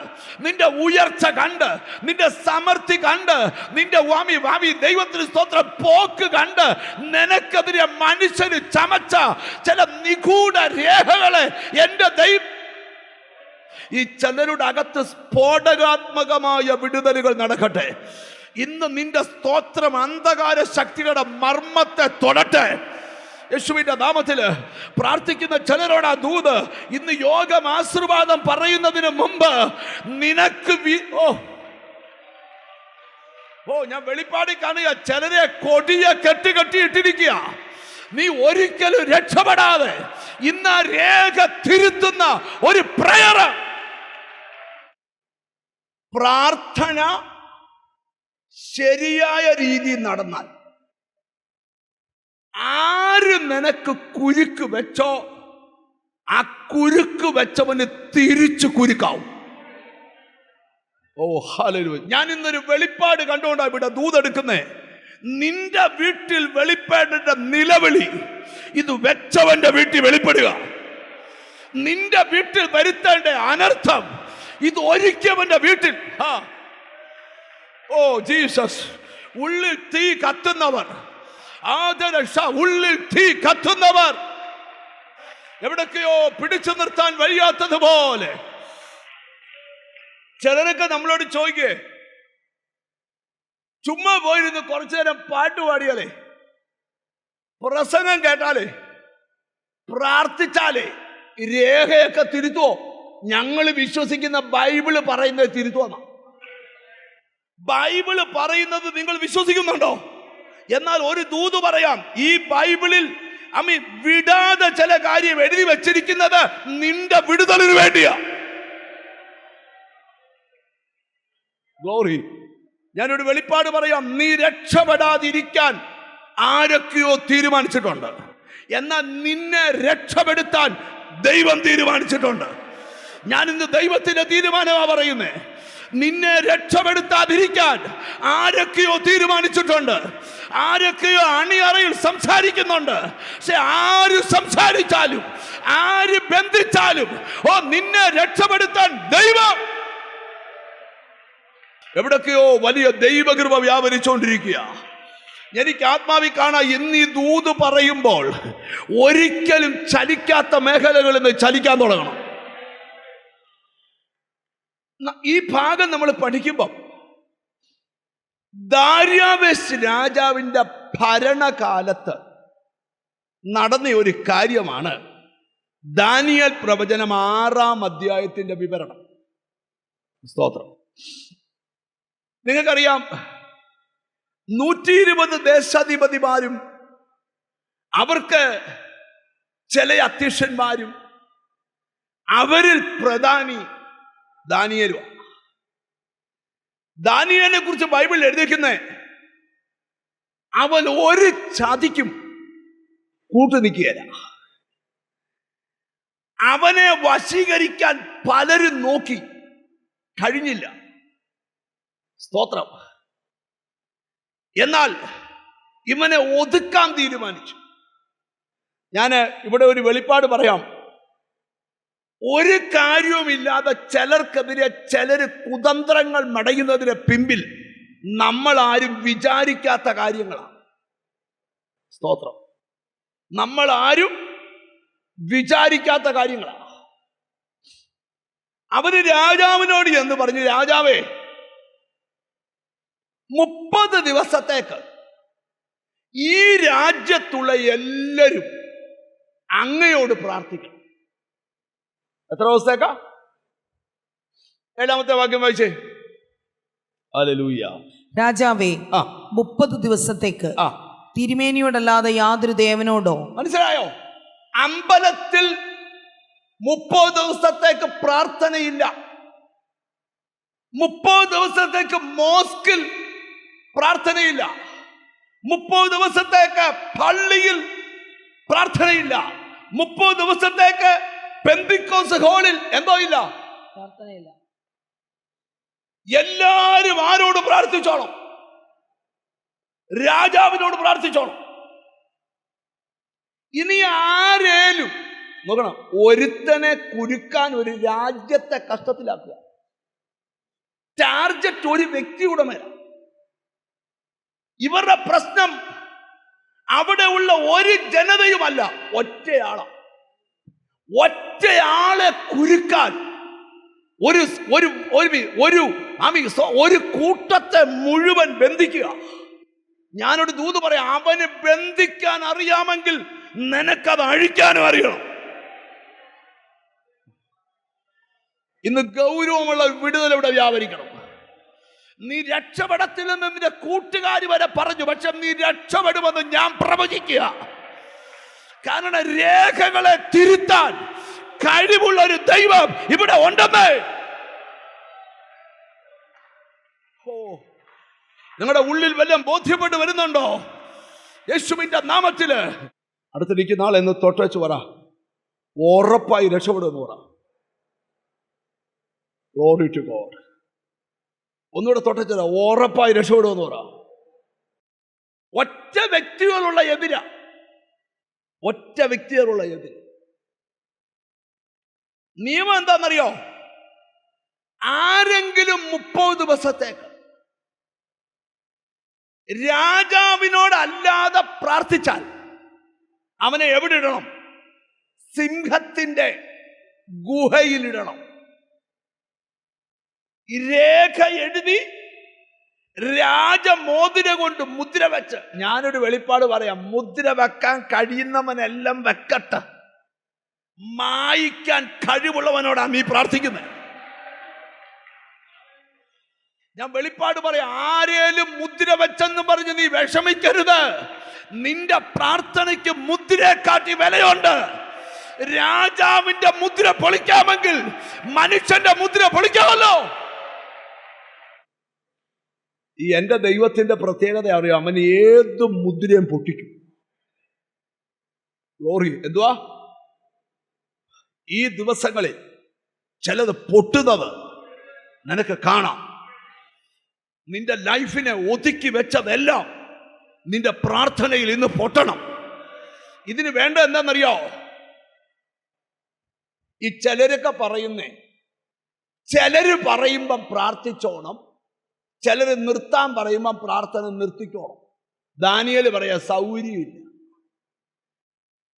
നിന്റെ ഉയർച്ച കണ്ട്, നിന്റെ സമൃദ്ധി കണ്ട്, നിന്റെ വാമി ദൈവത്തിന് സ്തോത്രം പോക്ക് കണ്ട്, നിനക്കെതിരെ മനുഷ്യന് ചമച്ച ചില നിഗൂഢ രേഖകളെ എന്റെ ദൈവം, ഈ ചിലരുടെ അകത്ത് സ്ഫോടകാത്മകമായ വിടുതലുകൾ നടക്കട്ടെ. ഇന്ന് നിന്റെ സ്തോത്രം അന്ധകാര ശക്തികളുടെ മർമ്മത്തെ തൊടട്ടെ. യേശുവിന്റെ നാമത്തില് പ്രാർത്ഥിക്കുന്ന ചിലരോട് ആ ദൂത് ഇന്ന് യോഗം ആശീർവാദം പറയുന്നതിന് മുമ്പ് നിനക്ക് ഞാൻ വെളിപ്പാടി കാണുക, ചിലരെ കൊടിയ കെട്ടിയിട്ടിരിക്കുക. നീ ഒരിക്കലും രക്ഷപ്പെടാതെ ഇന്ന് ആ രേഖ തിരുത്തുന്ന ഒരു പ്രയർ. പ്രാർത്ഥന ശരിയായ രീതിയിൽ നടന്നാൽ ആര് നിനക്ക് കുരുക്ക് വെച്ചോ ആ കുരുക്ക് വെച്ചവന് തിരിച്ചു കുരുക്കാവും. ഓ ഹല്ലേലൂയ. ഞാൻ ഇന്നൊരു വെളിപ്പാട് കണ്ടുകൊണ്ടാണ് ഇവിടെ ദൂതെടുക്കുന്നേ. നിന്റെ വീട്ടിൽ വെളിപ്പെടേണ്ട നിലവിളി ഇത് വെച്ചവന്റെ വീട്ടിൽ വെളിപ്പെടുക. നിന്റെ വീട്ടിൽ വരുത്തേണ്ട അനർത്ഥം ഇത് ഒരുക്കിയവന്റെ വീട്ടിൽ. Oh Jesus. ഉള്ളിൽ തീ കത്തുന്നവർ, ഉള്ളിൽ തീ കത്തുന്നവർ, എവിടൊക്കെയോ പിടിച്ചു നിർത്താൻ വയ്യാത്തതുപോലെ. ചിലരൊക്കെ നമ്മളോട് ചോദിക്കേ, ചുമ്മാ പോയിരുന്ന് കുറച്ചു നേരം പാട്ട് പാടിയാലേ, പ്രസംഗം കേട്ടാലേ, പ്രാർത്ഥിച്ചാലേ രേഖയൊക്കെ തിരുത്തുവോ? ഞങ്ങൾ വിശ്വസിക്കുന്ന ബൈബിള് പറയുന്നത് തിരുത്തുവെന്ന. ബൈബിള് പറയുന്നത് നിങ്ങൾ വിശ്വസിക്കുന്നുണ്ടോ? എന്നാൽ ഒരു ദൂത് പറയാം, ഈ ബൈബിളിൽ വിടാതെ ചില കാര്യം എഴുതി വെച്ചിരിക്കുന്നത് നിന്റെ വിടുതലിന് വേണ്ടിയാ. ഗ്ലോറി. ഞാനൊരു വെളിപ്പാട് പറയാം. നീ രക്ഷപ്പെടാതിരിക്കാൻ ആരൊക്കെയോ തീരുമാനിച്ചിട്ടുണ്ട്, എന്നാൽ നിന്നെ രക്ഷപ്പെടുത്താൻ ദൈവം തീരുമാനിച്ചിട്ടുണ്ട്. ഞാൻ ഇന്ന് ദൈവത്തിന്റെ തീരുമാനമാ പറയുന്നേ. നിന്നെ രക്ഷപ്പെടുത്താതിരിക്കാൻ ആരൊക്കെയോ തീരുമാനിച്ചിട്ടുണ്ട്, ആരൊക്കെയോ അണിയറയിൽ സംസാരിക്കുന്നുണ്ട്. പക്ഷെ ആര് സംസാരിച്ചാലും ആര് ബന്ധിച്ചാലും നിന്നെ രക്ഷപ്പെടുത്താൻ ദൈവം എവിടൊക്കെയോ വലിയ ദൈവകൃപ വ്യാപരിച്ചുകൊണ്ടിരിക്കുക. എനിക്ക് ആത്മാവിൽ കാണാം, ഇന്ന് ഈ ദൂത് പറയുമ്പോൾ ഒരിക്കലും ചലിക്കാത്ത മേഖലകളിൽ നിന്ന് ചലിക്കാൻ തുടങ്ങണം. ഈ ഭാഗം നമ്മൾ പഠിക്കുമ്പോൾ ദാര്യാവേശ് രാജാവിന്റെ ഭരണകാലത്ത് നടന്ന ഒരു കാര്യമാണ് ദാനിയേൽ പ്രവചനം 6-ാം അധ്യായത്തിന്റെ വിവരണം. സ്തോത്രം. നിങ്ങൾക്കറിയാം, 120 ദേശാധിപതിമാരും അവർക്ക് ചില അധ്യക്ഷന്മാരും, അവരിൽ പ്രധാനി ദാനിയേലും. ദാനിയേലിനെ കുറിച്ച് ബൈബിളിൽ എഴുതിയിരിക്കുന്നേ, അവൻ ഒരു ചതിക്കും കൂട്ടു നിൽക്കുകയില്ല. അവനെ വശീകരിക്കാൻ പലരും നോക്കി, കഴിഞ്ഞില്ല. സ്തോത്രം. എന്നാൽ ഇവനെ ഒതുക്കാൻ തീരുമാനിച്ചു. ഞാൻ ഇവിടെ ഒരു വെളിപ്പാട് പറയാം. ഒരു കാര്യവുമില്ലാതെ ചിലർക്കെതിരെ ചിലര് കുതന്ത്രങ്ങൾ മടയുന്നതിന് പിമ്പിൽ നമ്മൾ ആരും വിചാരിക്കാത്ത കാര്യങ്ങളാണ്. സ്തോത്രം. നമ്മൾ ആരും വിചാരിക്കാത്ത കാര്യങ്ങളാണ്. അവര് രാജാവിനോട് എന്ന് പറഞ്ഞു, രാജാവേ, 30 ദിവസത്തേക്ക് ഈ രാജ്യത്തുള്ള എല്ലാവരും അങ്ങയോട് പ്രാർത്ഥിക്കണം. എത്ര ദിവസത്തേക്കാ? 7-ാമത്തെ വാക്യം വായിച്ചേ. ഹല്ലേലൂയ. രാജാവേ, 30 ദിവസത്തേക്ക് തിരുമേനിയോടല്ലാതെ യാതൊരു ദേവനോടോ. മനസ്സിലായോ? അമ്പലത്തിൽ 30 ദിവസത്തേക്ക് പ്രാർത്ഥനയില്ല. 30 ദിവസത്തേക്ക് മോസ്കിൽ പ്രാർത്ഥനയില്ല. 30 ദിവസത്തേക്ക് പള്ളിയിൽ പ്രാർത്ഥനയില്ല. 30 ദിവസത്തേക്ക് പെന്തിക്കോസ് ഹാളിൽ എന്തോ ഇല്ല, പ്രാർത്ഥനയില്ല. എല്ലാരും ആരോട് പ്രാർത്ഥിച്ചോണം? രാജാവിനോട് പ്രാർത്ഥിച്ചോണം. ഇനി ആരേലും നോക്കണം, ഒരുത്തനെ കുരുക്കാൻ ഒരു രാജ്യത്തെ കഷ്ടത്തിലാക്കുക. ടാർഗറ്റ് ഒരു വ്യക്തിയുടെ മേല. ഇവരുടെ പ്രശ്നം അവിടെയുള്ള ഒരു ജനതയുമല്ല, ഒറ്റയാളാ. ഒറ്റയാളെ കുരുക്കാൻ ഒരു കൂട്ടത്തെ മുഴുവൻ ബന്ധിക്കുക. ഞാനൊരു ദൂത് പറയാം, അവന് ബന്ധിക്കാൻ അറിയാമെങ്കിൽ നിനക്കത് അഴിക്കാനും അറിയണം. ഇന്ന് ഗൗരവമുള്ള വിടുതൽ ഇവിടെ വ്യാപരിക്കണം. നീ രക്ഷപ്പെടത്തില്ലെന്ന് നിന്റെ കൂട്ടുകാർ വരെ പറഞ്ഞു, പക്ഷെ നീ രക്ഷപ്പെടുമെന്ന് ഞാൻ പ്രവചിക്കുക. കാരണം രേഖകളെ തിരുത്താൻ കഴിവുള്ള ഒരു ദൈവം ഇവിടെ ഉണ്ടെന്ന്. നിങ്ങളുടെ ഉള്ളിൽ വല്ലതും ബോധ്യപ്പെട്ട് വരുന്നുണ്ടോ? യേശുവിന്റെ നാമത്തില് അടുത്തിരിക്കുന്ന ആൾ എന്ന് തൊട്ടു പറ, ഉറപ്പായി രക്ഷപ്പെടുമെന്ന് പറ. Glory to God. ഒന്നുകൂടെ തൊട്ടു, ഉറപ്പായി രക്ഷപ്പെടുമെന്ന് പറ. ഒറ്റ വ്യക്തികളുള്ള എതിര, ഒറ്റ വ്യക്തികളുള്ള എതിര്. നിയമം എന്താണെന്നറിയോ? ആരെങ്കിലും 30 ദിവസത്തേക്ക് രാജാവിനോടല്ലാതെ പ്രാർത്ഥിച്ചാൽ അവനെ എവിടെ ഇടണം? സിംഹത്തിന്റെ ഗുഹയിലിടണം. രേഖ എഴുതി രാജമോതിര കൊണ്ട് മുദ്ര വെച്ച്, ഞാനൊരു വെളിപ്പാട് പറയാം, മുദ്ര വെക്കാൻ കഴിയുന്നവനെല്ലാം വെക്കട്ടെ. മായിക്കാൻ കഴിവുള്ളവനോടാണ് നീ പ്രാർത്ഥിക്കുന്നത്. ഞാൻ വെളിപ്പാട് പറയാം, ആരേലും മുദ്ര വെച്ചെന്ന് പറഞ്ഞ് നീ വിഷമിക്കരുത്. നിന്റെ പ്രാർത്ഥനയ്ക്ക് മുദ്രയെ കാട്ടി വിലയുണ്ട്. രാജാവിന്റെ മുദ്ര പൊളിക്കാമെങ്കിൽ മനുഷ്യന്റെ മുദ്ര പൊളിക്കാമല്ലോ. ഈ എന്റെ ദൈവത്തിന്റെ പ്രത്യേകത അറിയാം, അവൻ ഏത് മുദ്രയും പൊട്ടിക്കും. ഗ്ലോറി. എന്തുവാ ഈ ദിവസങ്ങളിൽ ചിലത് പൊട്ടുന്നത് നിനക്ക് കാണാം. നിന്റെ ലൈഫിനെ ഒതുക്കി വെച്ചതെല്ലാം നിന്റെ പ്രാർത്ഥനയിൽ ഇന്ന് പൊട്ടണം. ഇതിന് വേണ്ട എന്താണെന്നറിയോ? ഈ ചിലരൊക്കെ പറയുന്നേ, ചിലര് പറയുമ്പം പ്രാർത്ഥിച്ചോണം, ചിലര് നിർത്താൻ പറയുമ്പം പ്രാർത്ഥന നിർത്തിക്കോണം. ദാനിയേൽ പറയാ, സൗകര്യമില്ല.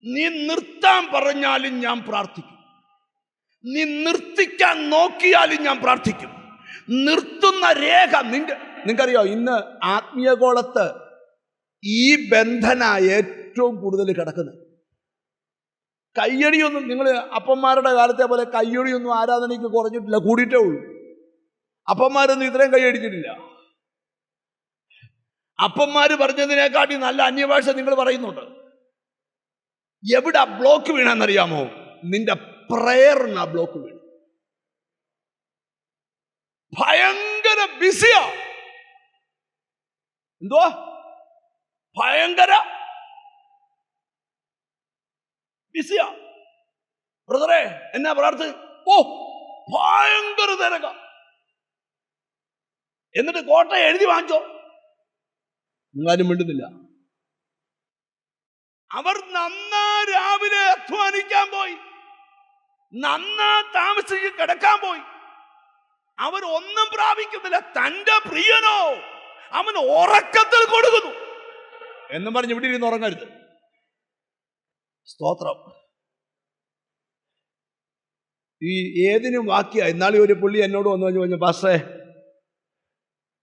നീ നിർത്താൻ പറഞ്ഞാലും ഞാൻ പ്രാർത്ഥിക്കും, നീ നിർത്തിക്കാൻ നോക്കിയാലും ഞാൻ പ്രാർത്ഥിക്കും. നിർത്തുന്ന രേഖ നിങ്ങൾക്കറിയോ? ഇന്ന് ആത്മീയഗോളത്ത് ഈ ബന്ധന ഏറ്റവും കൂടുതൽ കിടക്കുന്നത്. കയ്യടിയൊന്നും, നിങ്ങൾ അപ്പന്മാരുടെ കാലത്തെ പോലെ കയ്യടിയൊന്നും ആരാധനയ്ക്ക് കുറഞ്ഞിട്ടില്ല, കൂടിയിട്ടേ ഉള്ളൂ. അപ്പന്മാരൊന്നും ഇത്രയും കൈയടിച്ചിട്ടില്ല. അപ്പന്മാര് പറഞ്ഞതിനെക്കാട്ടി നല്ല അന്യഭാഷ നിങ്ങൾ പറയുന്നുണ്ട്. എവിടെ ബ്ലോക്ക് വീണെന്നറിയാമോ? നിന്റെ പ്രയറിനാ ബ്ലോക്ക് വീണു. ഭയങ്കര ബിസിയാ. എന്തോ ഭയങ്കര ബിസിയാ. ബ്രദറെ എന്നാ പ്രാർത്ഥന? ഓ ഭയങ്കര തിരക്ക. എന്നിട്ട് കോട്ട എഴുതി വാങ്ങിച്ചോ? നിങ്ങളാരും മിണ്ടുന്നില്ല. അവർ നന്നാ രാവിലെ അധ്വാനിക്കാൻ പോയി, നന്നാ താമസിച്ച് കിടക്കാൻ പോയി. അവർ ഒന്നും പ്രാപിക്കുന്നില്ല. തന്റെ പ്രിയനോ അവൻ ഉറക്കത്തിൽ കൊടുക്കുന്നു എന്നും പറഞ്ഞ് ഇവിടെ ഇരുന്ന് ഉറങ്ങരുത്. സ്തോത്രം. ഈ ഏതിനും വാക്യ. ഇന്നാളെ ഒരു പുള്ളി എന്നോട് വന്നു പറഞ്ഞു, പാസ്റ്റേ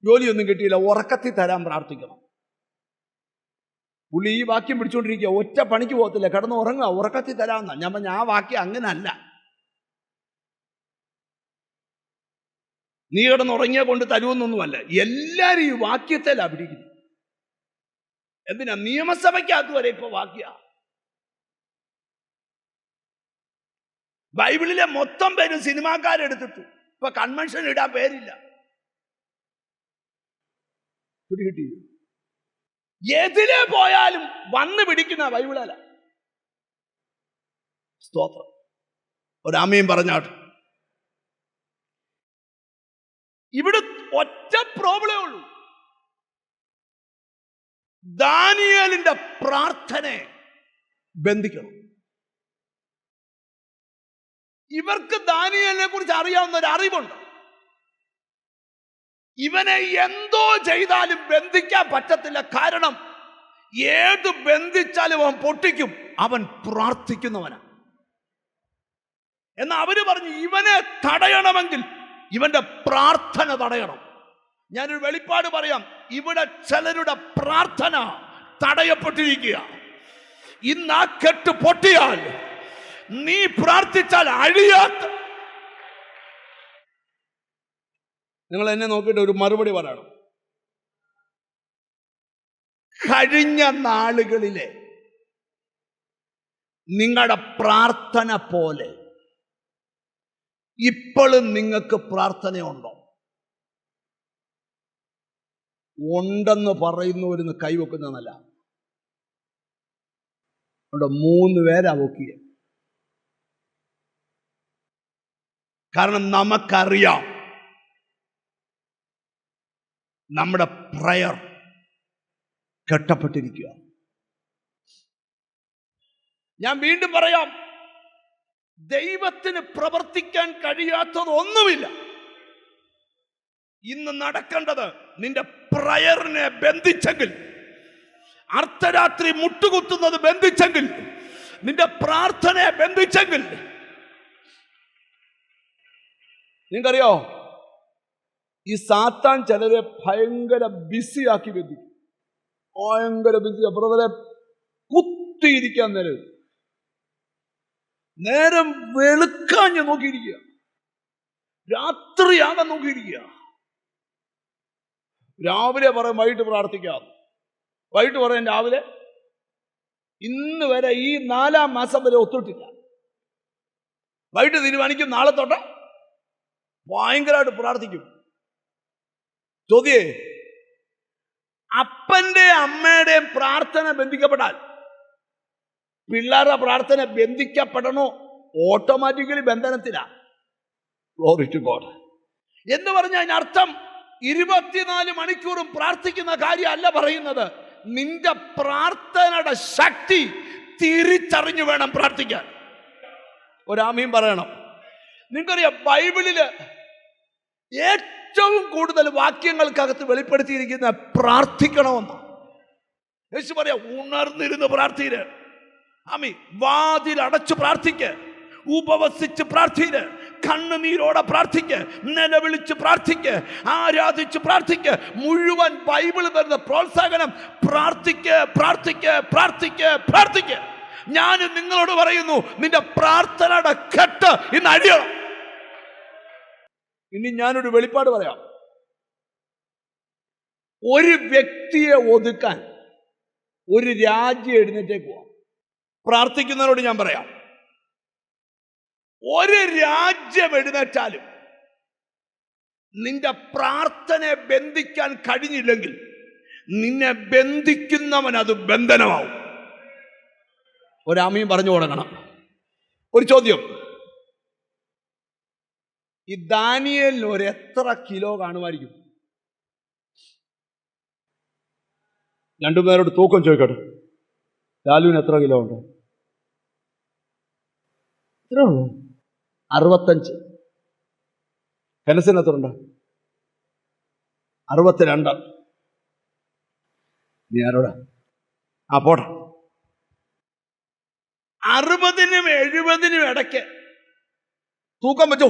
ജോലിയൊന്നും കിട്ടിയില്ല, ഉറക്കത്തിൽ തരാൻ പ്രാർത്ഥിക്കണം. പുള്ളി ഈ വാക്യം പിടിച്ചോണ്ടിരിക്കുക, ഒറ്റ പണിക്ക് പോകത്തില്ല, കിടന്ന് ഉറങ്ങുക, ഉറക്കത്തിൽ തരാമെന്ന. ഞാൻ പറഞ്ഞ ആ വാക്യം അങ്ങനല്ല. നീ കിടന്നുറങ്ങിയ കൊണ്ട് തരുമെന്നൊന്നുമല്ല. എല്ലാരും ഈ വാക്യത്തിലാ പിടിക്കുന്നു. എന്തിനാ? നിയമസഭയ്ക്കകത്ത് വരെ ഇപ്പൊ വാക്യ. ബൈബിളിലെ മൊത്തം പേരും സിനിമാക്കാരെടുത്തിട്ടു. ഇപ്പൊ കൺവെൻഷൻ ഇടാൻ പേരില്ല. പിടികിട്ടി. എതിരെ പോയാലും വന്ന് പിടിക്കുന്ന ബൈബിളല്ല. സ്തോത്രം. ഒരാമയും പറഞ്ഞാട്ട്. ഇവിടെ ഒറ്റ പ്രോബ്ലമേ ഉള്ളൂ. ദാനിയേലിന്റെ പ്രാർത്ഥന ബന്ധിക്കണം. ഇവർക്ക് ദാനിയേലിനെ കുറിച്ച് അറിയാവുന്ന ഒരു അറിവുണ്ട്. ഇവനെ എന്തോ ചെയ്താലും ബന്ധിക്കാൻ പറ്റത്തില്ല. കാരണം ഏത് ബന്ധിച്ചാലും അവൻ പൊട്ടിക്കും. അവൻ പ്രാർത്ഥിക്കുന്നവനാണ്. എന്നാൽ അവര് പറഞ്ഞു ഇവനെ തടയണമെങ്കിൽ ഇവന്റെ പ്രാർത്ഥന തടയണം. ഞാനൊരു വെളിപ്പാട് പറയാം. ഇവിടെ ചിലരുടെ പ്രാർത്ഥന തടയപ്പെട്ടിരിക്കുക. ഇന്ന് ആ കെട്ട് പൊട്ടിയാൽ നീ പ്രാർത്ഥിച്ചാൽ അഴിയാത്ത. നിങ്ങൾ എന്നെ നോക്കിയിട്ട് ഒരു മറുപടി പറയണം. കഴിഞ്ഞ നാളുകളിലെ നിങ്ങളുടെ പ്രാർത്ഥന പോലെ ഇപ്പോഴും നിങ്ങൾക്ക് പ്രാർത്ഥനയുണ്ടോ? ഉണ്ടെന്ന് പറയുന്നവരിന്ന് കൈവെക്കുന്നതല്ല. ഉണ്ടോ? 3 പേരാ പൊക്കിയ. കാരണം നമുക്കറിയാം നമ്മുടെ പ്രയർ കെട്ടപ്പെട്ടിരിക്കുക. ഞാൻ വീണ്ടും പറയാം, ദൈവത്തിന് പ്രവർത്തിക്കാൻ കഴിയാത്തതൊന്നുമില്ല. ഇന്ന് നടക്കേണ്ടത് നിന്റെ പ്രയറിനെ ബന്ധിച്ചെങ്കിൽ, അർദ്ധരാത്രി മുട്ടുകുത്തുന്നത് ബന്ധിച്ചെങ്കിൽ, നിന്റെ പ്രാർത്ഥനയെ ബന്ധിച്ചെങ്കിൽ, നിങ്ങൾക്കറിയോ ഈ സാത്താൻ ചിലരെ ഭയങ്കര ബിസിയാക്കി ബന്ധിക്കും. ഭയങ്കര ബിസി. ബ്രദറെ കുത്തിയിരിക്കാൻ നേരം വെളുക്കാഞ്ഞ് നോക്കിയിരിക്കുക, രാത്രിയാകാൻ നോക്കിയിരിക്കുക. രാവിലെ പറയും വൈകിട്ട് പ്രാർത്ഥിക്കാം, വൈകിട്ട് പറയും രാവിലെ. ഇന്ന് വരെ ഈ 4-ാം മാസം വരെ ഒത്തിട്ടില്ല. വൈകിട്ട് തീരുമാനിക്കും നാളെ തൊട്ട് ഭയങ്കരമായിട്ട് പ്രാർത്ഥിക്കും. ചോദ്യേ, അപ്പന്റെയും അമ്മയുടെയും പ്രാർത്ഥന ബന്ധിക്കപ്പെട്ടാൽ പിള്ളേരുടെ പ്രാർത്ഥന ബന്ധിക്കപ്പെടണോ? ഓട്ടോമാറ്റിക്കലി ബന്ധനത്തിലാണ്. ഗ്ലോറി ടു ഗോഡ് എന്ന് പറഞ്ഞാൽ അതിനർത്ഥം 24 മണിക്കൂറും പ്രാർത്ഥിക്കുന്ന കാര്യമല്ല പറയുന്നത്. നിന്റെ പ്രാർത്ഥനയുടെ ശക്തി തിരിച്ചറിഞ്ഞു വേണം പ്രാർത്ഥിക്കാൻ. ഒരാമയും പറയണം. നിങ്ങൾക്കറിയാം ബൈബിളില് ഏറ്റവും കൂടുതൽ വാക്യങ്ങൾക്കകത്ത് വെളിപ്പെടുത്തിയിരിക്കുന്ന പ്രാർത്ഥിക്കണമെന്ന്. യേശു പറയാ, ഉണർന്നിരുന്ന് പ്രാർത്ഥിര്. ആമി, വാതിൽ അടച്ചു പ്രാർത്ഥിക്ക്, ഉപവസിച്ച് പ്രാർത്ഥിര്, കണ്ണുനീരോടെ പ്രാർത്ഥിക്ക്, നിലവിളിച്ച് പ്രാർത്ഥിക്ക്, ആരാധിച്ച് പ്രാർത്ഥിക്ക്. മുഴുവൻ ബൈബിൾ തരുന്ന പ്രോത്സാഹനം പ്രാർത്ഥിക്ക്, പ്രാർത്ഥിക്ക്, പ്രാർത്ഥിക്ക്, പ്രാർത്ഥിക്ക്. ഞാൻ നിങ്ങളോട് പറയുന്നു, നിന്റെ പ്രാർത്ഥനയുടെ കെട്ട് ഇന്ന് അഴിയണം. ഇനി ഞാനൊരു വെളിപ്പാട് പറയാം. ഒരു വ്യക്തിയെ ഒതുക്കാൻ ഒരു രാജ്യം എഴുന്നേറ്റേക്കുക. പ്രാർത്ഥിക്കുന്നവരോട് ഞാൻ പറയാം, ഒരു രാജ്യം എഴുന്നേറ്റാലും നിന്റെ പ്രാർത്ഥനയെ ബന്ധിക്കാൻ കഴിഞ്ഞില്ലെങ്കിൽ നിന്നെ ബന്ധിക്കുന്നവൻ അത് ബന്ധനമാവും. ഒരാമയും പറഞ്ഞു കൊടുക്കണം. ഒരു ചോദ്യം, ഈ ദാനിയേലിന് ഒരു എത്ര കിലോ കാണുമായിരിക്കും? 2 പേരോട് തൂക്കം ചോദിക്കട്ടെ. ലാലുവിന് എത്ര കിലോ ഉണ്ട്? എത്ര ഉള്ളു? 65. കനസിന് എത്ര ഉണ്ട്? 62. നീ ആരോടാ? പോട്ടെ. 60-നും 70-നും ഇടയ്ക്ക് തൂക്കം വെച്ചോ.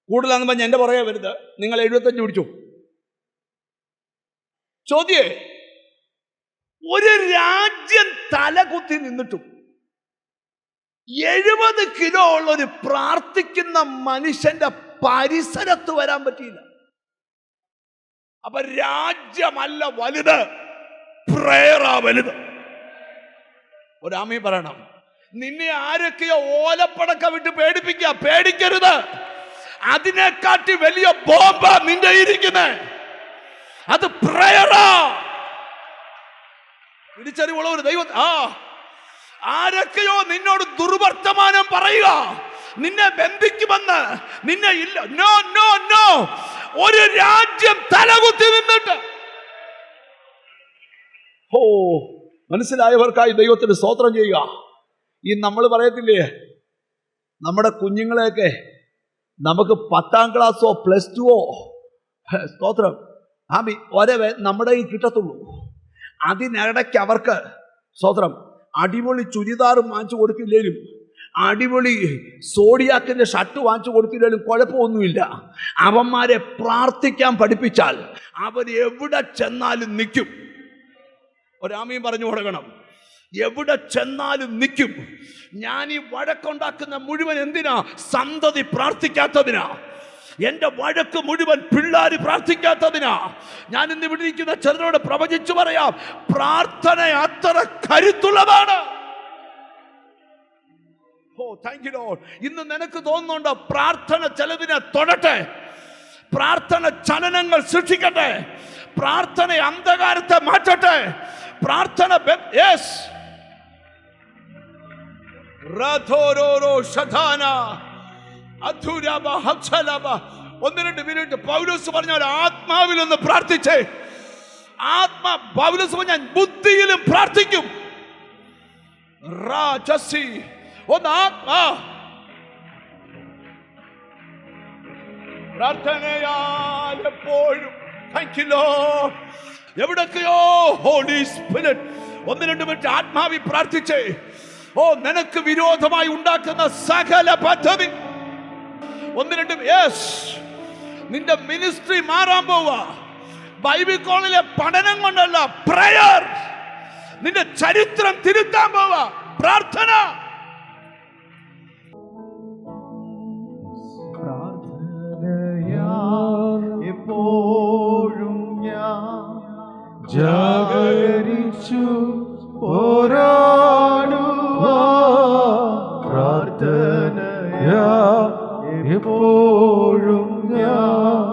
കൂടുതലാന്ന് പറഞ്ഞ് എന്റെ പുറകെ വരുത്. നിങ്ങൾ 75 പിടിച്ചു. ചോദ്യേ, ഒരു രാജ്യം തലകുത്തി നിന്നിട്ടും 70 കിലോ ഉള്ള ഒരു പ്രാർത്ഥിക്കുന്ന മനുഷ്യന്റെ പരിസരത്ത് വരാൻ പറ്റിയില്ല. അപ്പൊ രാജ്യമല്ല വലുത്, പ്രേയറാ വലുത്. ഒരാമി പറയണം. നിന്നെ ആരൊക്കെയോ ഓലപ്പടക്ക വിട്ട് പേടിപ്പിക്കുക. പേടിക്കരുത്. അതിനെക്കാട്ടി വലിയ ബോംബ നിന്റെ ഇരിക്കുന്നേ. അത് പ്രേയറാ. തിരിച്ചറിവുള്ള ഒരു ദൈവം. ആരൊക്കെയോ നിന്നോട് ദുർവർത്തമാനം പറയുക, നിന്നെ ബന്ധിക്കുമെന്ന്. നിന്നെ ഇല്ല. No no no. ഒരു രാജ്യം തലകുത്തി നിന്നിട്ട് മനസ്സിലായവർക്കായി ദൈവത്തിന് സ്തോത്രം ചെയ്യുക. ഈ നമ്മൾ പറയത്തില്ലേ, നമ്മുടെ കുഞ്ഞുങ്ങളെയൊക്കെ നമുക്ക് 10ാം ക്ലാസ്സോ +2ഓ സ്തോത്രം ഒരേ നമ്മുടെ ഈ കിട്ടത്തുള്ളൂ. അതിനിടയ്ക്ക് അവർക്ക് സ്തോത്രം അടിപൊളി ചുരിദാറും വാങ്ങിച്ചു കൊടുത്തില്ലേലും, അടിപൊളി സോഡിയാക്കിന്റെ ഷർട്ട് വാങ്ങിച്ചു കൊടുത്തില്ലേലും കുഴപ്പമൊന്നുമില്ല. അവന്മാരെ പ്രാർത്ഥിക്കാൻ പഠിപ്പിച്ചാൽ അവർ എവിടെ ചെന്നാലും നിൽക്കും. ഒരാമയും പറഞ്ഞു കൊടുക്കണം. എവിടെ ചെന്നാലും നിൽക്കും. ഞാൻ ഈ വഴക്കുണ്ടാക്കുന്ന മുഴുവൻ എന്തിനാ? സന്തതി പ്രാർത്ഥിക്കാത്തതിനാ. എന്റെ വഴക്ക് മുഴുവൻ പിള്ളേര് പ്രാർത്ഥിക്കാത്തതിനാ. ഞാൻ ഇന്ന് ഇവിടെ ഇരിക്കുന്ന ചിലരോട് പ്രവചിച്ചു പറയാം, പ്രാർത്ഥന അത്ര കരുത്തുള്ളതാണ്. ഓ താങ്ക് യു ലോർഡ്. ഇന്ന് നിനക്ക് തോന്നുന്നുണ്ടോ പ്രാർത്ഥന ചിലതിനെ തൊടട്ടെ? പ്രാർത്ഥന ചലനങ്ങൾ സൃഷ്ടിക്കട്ടെ. പ്രാർത്ഥന അന്ധകാരത്തെ മാറ്റട്ടെ. പ്രാർത്ഥന യെസ് ഒന്ന് രണ്ട് മിനിറ്റ് പൗലോസ് പറഞ്ഞ ആത്മാവിലൊന്ന് പ്രാർത്ഥിച്ചേ. പൗലോസ് പറഞ്ഞ ബുദ്ധിയിലും പ്രാർത്ഥിക്കും. ഒന്ന് ആത്മാ പ്രാർത്ഥനയാൽ എപ്പോഴും എവിടൊക്കെയോ ഹോളി സ്പിരിറ്റ് ഒന്ന് രണ്ട് മിനിറ്റ് ആത്മാവി പ്രാർത്ഥിച്ചേ. ഓ നിനക്ക് വിരോധമായി ഉണ്ടാക്കുന്ന സകല പദ്ധതി ഒന്ന് രണ്ട് യെസ് നിന്റെ മിനിസ്ട്രി മാറാൻ പോവുക. ബൈബിൾ കോളേജിലെ പഠനം കൊണ്ടല്ല, പ്രയർ. നിന്റെ ചരിത്രം തിരുത്താൻ പോവുക. പ്രാർത്ഥന. എപ്പോഴും ഞാൻ ജാഗരിച്ചു പോരാടുവാ. പ്രാർത്ഥനയാ എപ്പോഴും ഞാൻ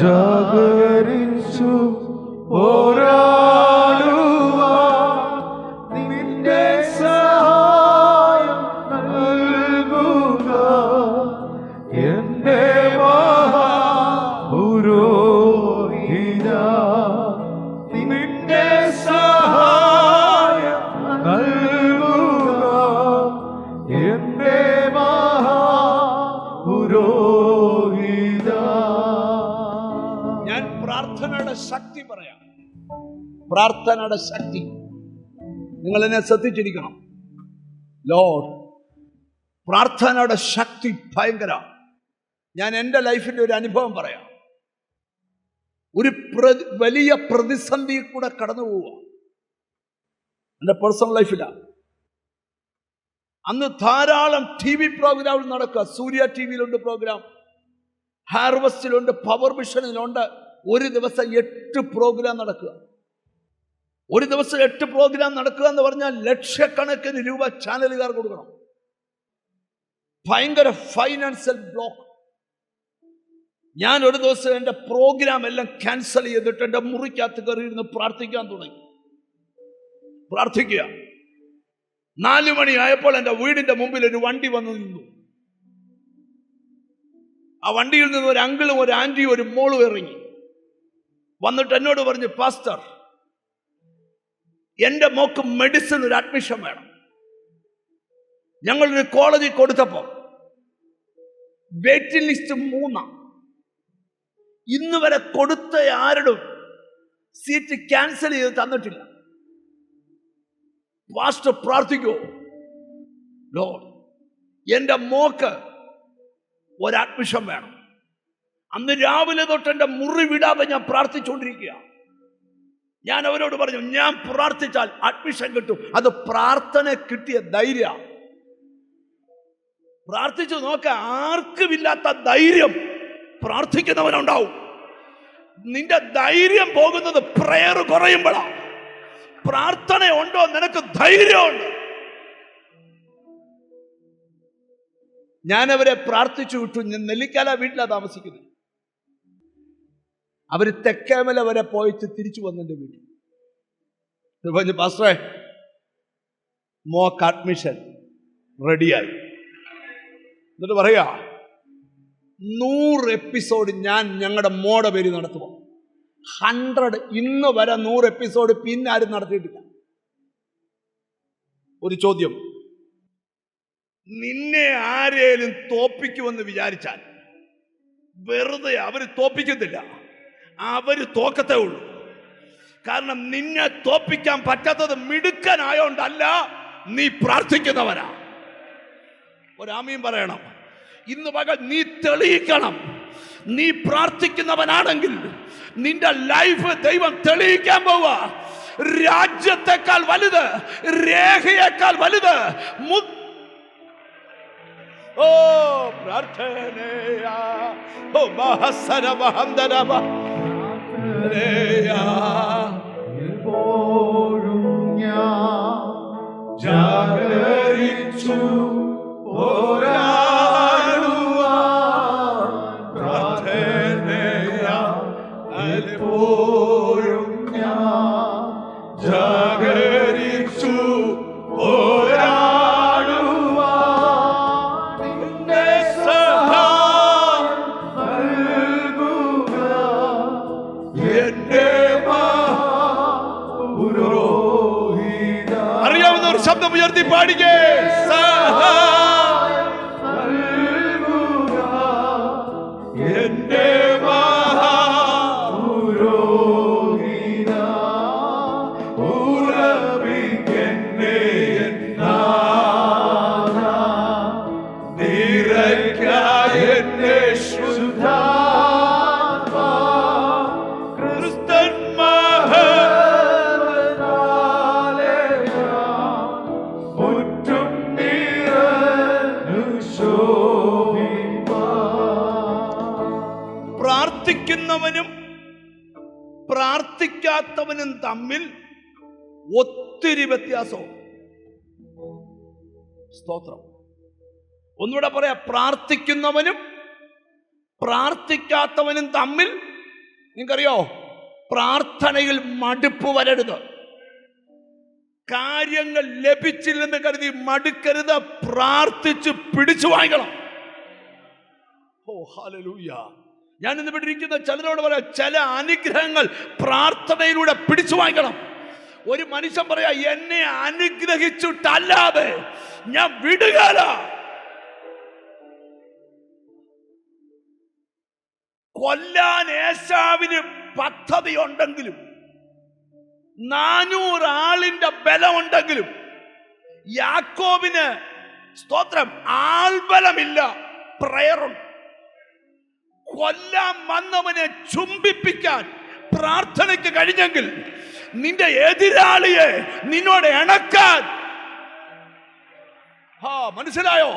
ജാഗരിച്ചു പോരാടുവാ. നിന്റെ സഹായം നൽകുക എന്റെ പുരോഹിത. നിന്റെ സഹായം നൽകുക എന്റെ മഹാപുരോഹിത. ഞാൻ പ്രാർത്ഥനയുടെ ശക്തി പറയാം. പ്രാർത്ഥനയുടെ ശക്തി നിങ്ങൾ എന്നെ ശ്രദ്ധിച്ചിരിക്കണം. ലോർഡ്, പ്രാർത്ഥനയുടെ ശക്തി ഭയങ്കര. ഞാൻ എൻ്റെ ലൈഫിൻ്റെ ഒരു അനുഭവം പറയാം. ഒരു വലിയ പ്രതിസന്ധി കൂടെ കടന്നു പോവുക എൻ്റെ പേഴ്സണൽ ലൈഫിലാണ്. അന്ന് ധാരാളം TV പ്രോഗ്രാമുകൾ നടക്കുക. സൂര്യ TVയിലുണ്ട് പ്രോഗ്രാം, ഹാർവസ്റ്റിലുണ്ട്, പവർ മിഷനിലുണ്ട്. ഒരു ദിവസം 8 പ്രോഗ്രാം നടക്കുക. ഒരു ദിവസം 8 പ്രോഗ്രാം നടക്കുക എന്ന് പറഞ്ഞാൽ ലക്ഷക്കണക്കിന് രൂപ ചാനലുകാർ കൊടുക്കണം. ഭയങ്കര ഫൈനാൻഷ്യൽ ബ്ലോക്ക്. ഞാൻ ഒരു ദിവസം എൻ്റെ പ്രോഗ്രാം എല്ലാം ക്യാൻസൽ ചെയ്തിട്ട് എൻ്റെ മുറിക്കകത്ത് കയറിയിരുന്ന് പ്രാർത്ഥിക്കാൻ തുടങ്ങി. പ്രാർത്ഥിക്കുക. 4 മണിയായപ്പോൾ എൻ്റെ വീടിൻ്റെ മുമ്പിൽ ഒരു വണ്ടി വന്നു നിന്നു. ആ വണ്ടിയിൽ നിന്ന് ഒരു അങ്കിളും ഒരു ആന്റിയും ഒരു മോളും ഇറങ്ങി വന്നിട്ട് എന്നോട് പറഞ്ഞു, പാസ്റ്റർ, എൻ്റെ മോക്ക് മെഡിസിൻ ഒരു അഡ്മിഷൻ വേണം. ഞങ്ങളൊരു കോളേജിൽ കൊടുത്തപ്പോൾ വെയിറ്റിംഗ് ലിസ്റ്റ് 3. ഇന്ന് വരെ കൊടുത്ത ആരുടെ സീറ്റ് ക്യാൻസൽ ചെയ്ത് തന്നിട്ടില്ല. പാസ്റ്റർ പ്രാർത്ഥിക്കോ, ലോർഡ് എൻ്റെ മോക്ക് ഒരു അഡ്മിഷൻ വേണം. അന്ന് രാവിലെ തൊട്ട് എൻ്റെ മുറി വിടാതെ ഞാൻ പ്രാർത്ഥിച്ചുകൊണ്ടിരിക്കുക. ഞാൻ അവരോട് പറഞ്ഞു, ഞാൻ പ്രാർത്ഥിച്ചാൽ അഡ്മിഷൻ കിട്ടും. അത് പ്രാർത്ഥന കിട്ടിയ ധൈര്യ. പ്രാർത്ഥിച്ചു നോക്ക, ആർക്കുമില്ലാത്ത ധൈര്യം പ്രാർത്ഥിക്കുന്നവനുണ്ടാവും. നിന്റെ ധൈര്യം പോകുന്നത് പ്രയർ കുറയുമ്പോഴാണ്. പ്രാർത്ഥന ഉണ്ടോ നിനക്ക് ധൈര്യമുണ്ട്. ഞാനവരെ പ്രാർത്ഥിച്ചു വിട്ടു. ഞാൻ നെല്ലിക്കാല വീട്ടിലാണ് താമസിക്കുന്നത്. അവര് തെക്കേമല വരെ പോയിട്ട് തിരിച്ചു വന്നെൻ്റെ വീട്ടിൽ പറഞ്ഞു, പാസ്റ്ററെ മോക്ക് അഡ്മിഷൻ റെഡിയായി. എന്നിട്ട് പറയാ 100 എപ്പിസോഡ് ഞാൻ ഞങ്ങളുടെ മോടെ പേര് നടത്തുക. 100 ഇന്ന് വരെ 100 എപ്പിസോഡ് പിന്നെ ആരും നടത്തിയിട്ടില്ല. ഒരു ചോദ്യം. നിന്നെ ആരേലും തോപ്പിക്കുമെന്ന് വിചാരിച്ചാൽ വെറുതെ അവര് തോപ്പിക്കത്തില്ല, അവര് തോക്കത്തേ ഉള്ളൂ. കാരണം നിന്നെ തോപ്പിക്കാൻ പറ്റാത്തത് മിടുക്കനായോണ്ടല്ല, നീ പ്രാർത്ഥിക്കുന്നവനാ. ഒരാമീൻ പറയണം. ഇന്ന് പകൽ നീ തെളിയിക്കണം. നീ പ്രാർത്ഥിക്കുന്നവനാണെങ്കിൽ നിന്റെ ലൈഫ് ദൈവം തെളിയിക്കാൻ പോവുക. രാജ്യത്തെക്കാൾ വലുത്, രേഖയേക്കാൾ വലുത് ഓ പ്രാർത്ഥനയാ. ഓ മഹസരമഹന്തരമ എപ്പോഴും ഞാൻ ജാഗരിച്ചു പോരാടുവാൻ പ്രാർത്ഥനയാ. എപ്പോഴും ഞാൻ ജാഗരിച്ചു പോരാടുവാൻ നിന്റെ സഹായം നൽകുക എന്റെ മഹാപുരോഹിത. അറിയാവുന്ന ഒരു ശബ്ദം ഉയർത്തി പാടിക്കേ. സഹായം നൽകുക എന്റെ മഹാപുരോഹിത. ഉറപ്പിക്കന്നെ എന്നാഥ, നിറയ്ക്കായ എന്നെ ശുദ്ധാത്മാ. ക്രിസ്തൻ മഹത്വത്താലെ ഞാൻ മുറ്റും നിറഞ്ഞു ശോഭിപ്പാൻ. പ്രാർത്ഥിക്കുന്നവനും പ്രാർത്ഥിക്കാത്തവനും തമ്മിൽ ഒത്തിരി വ്യത്യാസവും. സ്തോത്രം. ഒന്നുകൂടെ പറയാ, പ്രാർത്ഥിക്കുന്നവനും പ്രാർത്ഥിക്കാത്തവനും തമ്മിൽ നിങ്ങൾക്കറിയോ, പ്രാർത്ഥനയിൽ മടുപ്പ് വരരുത്. കാര്യങ്ങൾ ലഭിച്ചില്ലെന്ന് കരുതി മടുക്കരുത്. പ്രാർത്ഥിച്ച് പിടിച്ചു വാങ്ങിക്കണം. ഓ ഹല്ലേലൂയ. ഞാൻ ഇന്ന് ഇവിടെ ഇരിക്കുന്ന ചിലരോട് പറയാം, ചില അനുഗ്രഹങ്ങൾ പ്രാർത്ഥനയിലൂടെ പിടിച്ചു വാങ്ങിക്കണം. ഒരു മനുഷ്യൻ പറയാ, എന്നെ അനുഗ്രഹിച്ചിട്ടല്ലാതെ ഞാൻ വിടുകയില്ല. കൊല്ലാൻ ഏശാവിന് പദ്ധതി ഉണ്ടെങ്കിലും 400 ആളിന്റെ ബലമുണ്ടെങ്കിലും യാക്കോബിന് സ്തോത്രം ആൾബലമില്ല, പ്രയറുണ്ട്. കൊല്ലാൻ വന്നവനെ ചുംബിപ്പിക്കാൻ പ്രാർത്ഥനയ്ക്ക് കഴിഞ്ഞെങ്കിൽ നിന്റെ എതിരാളിയെ നിന്നോട് ഇണക്കാൻ. മനസ്സിലായോ?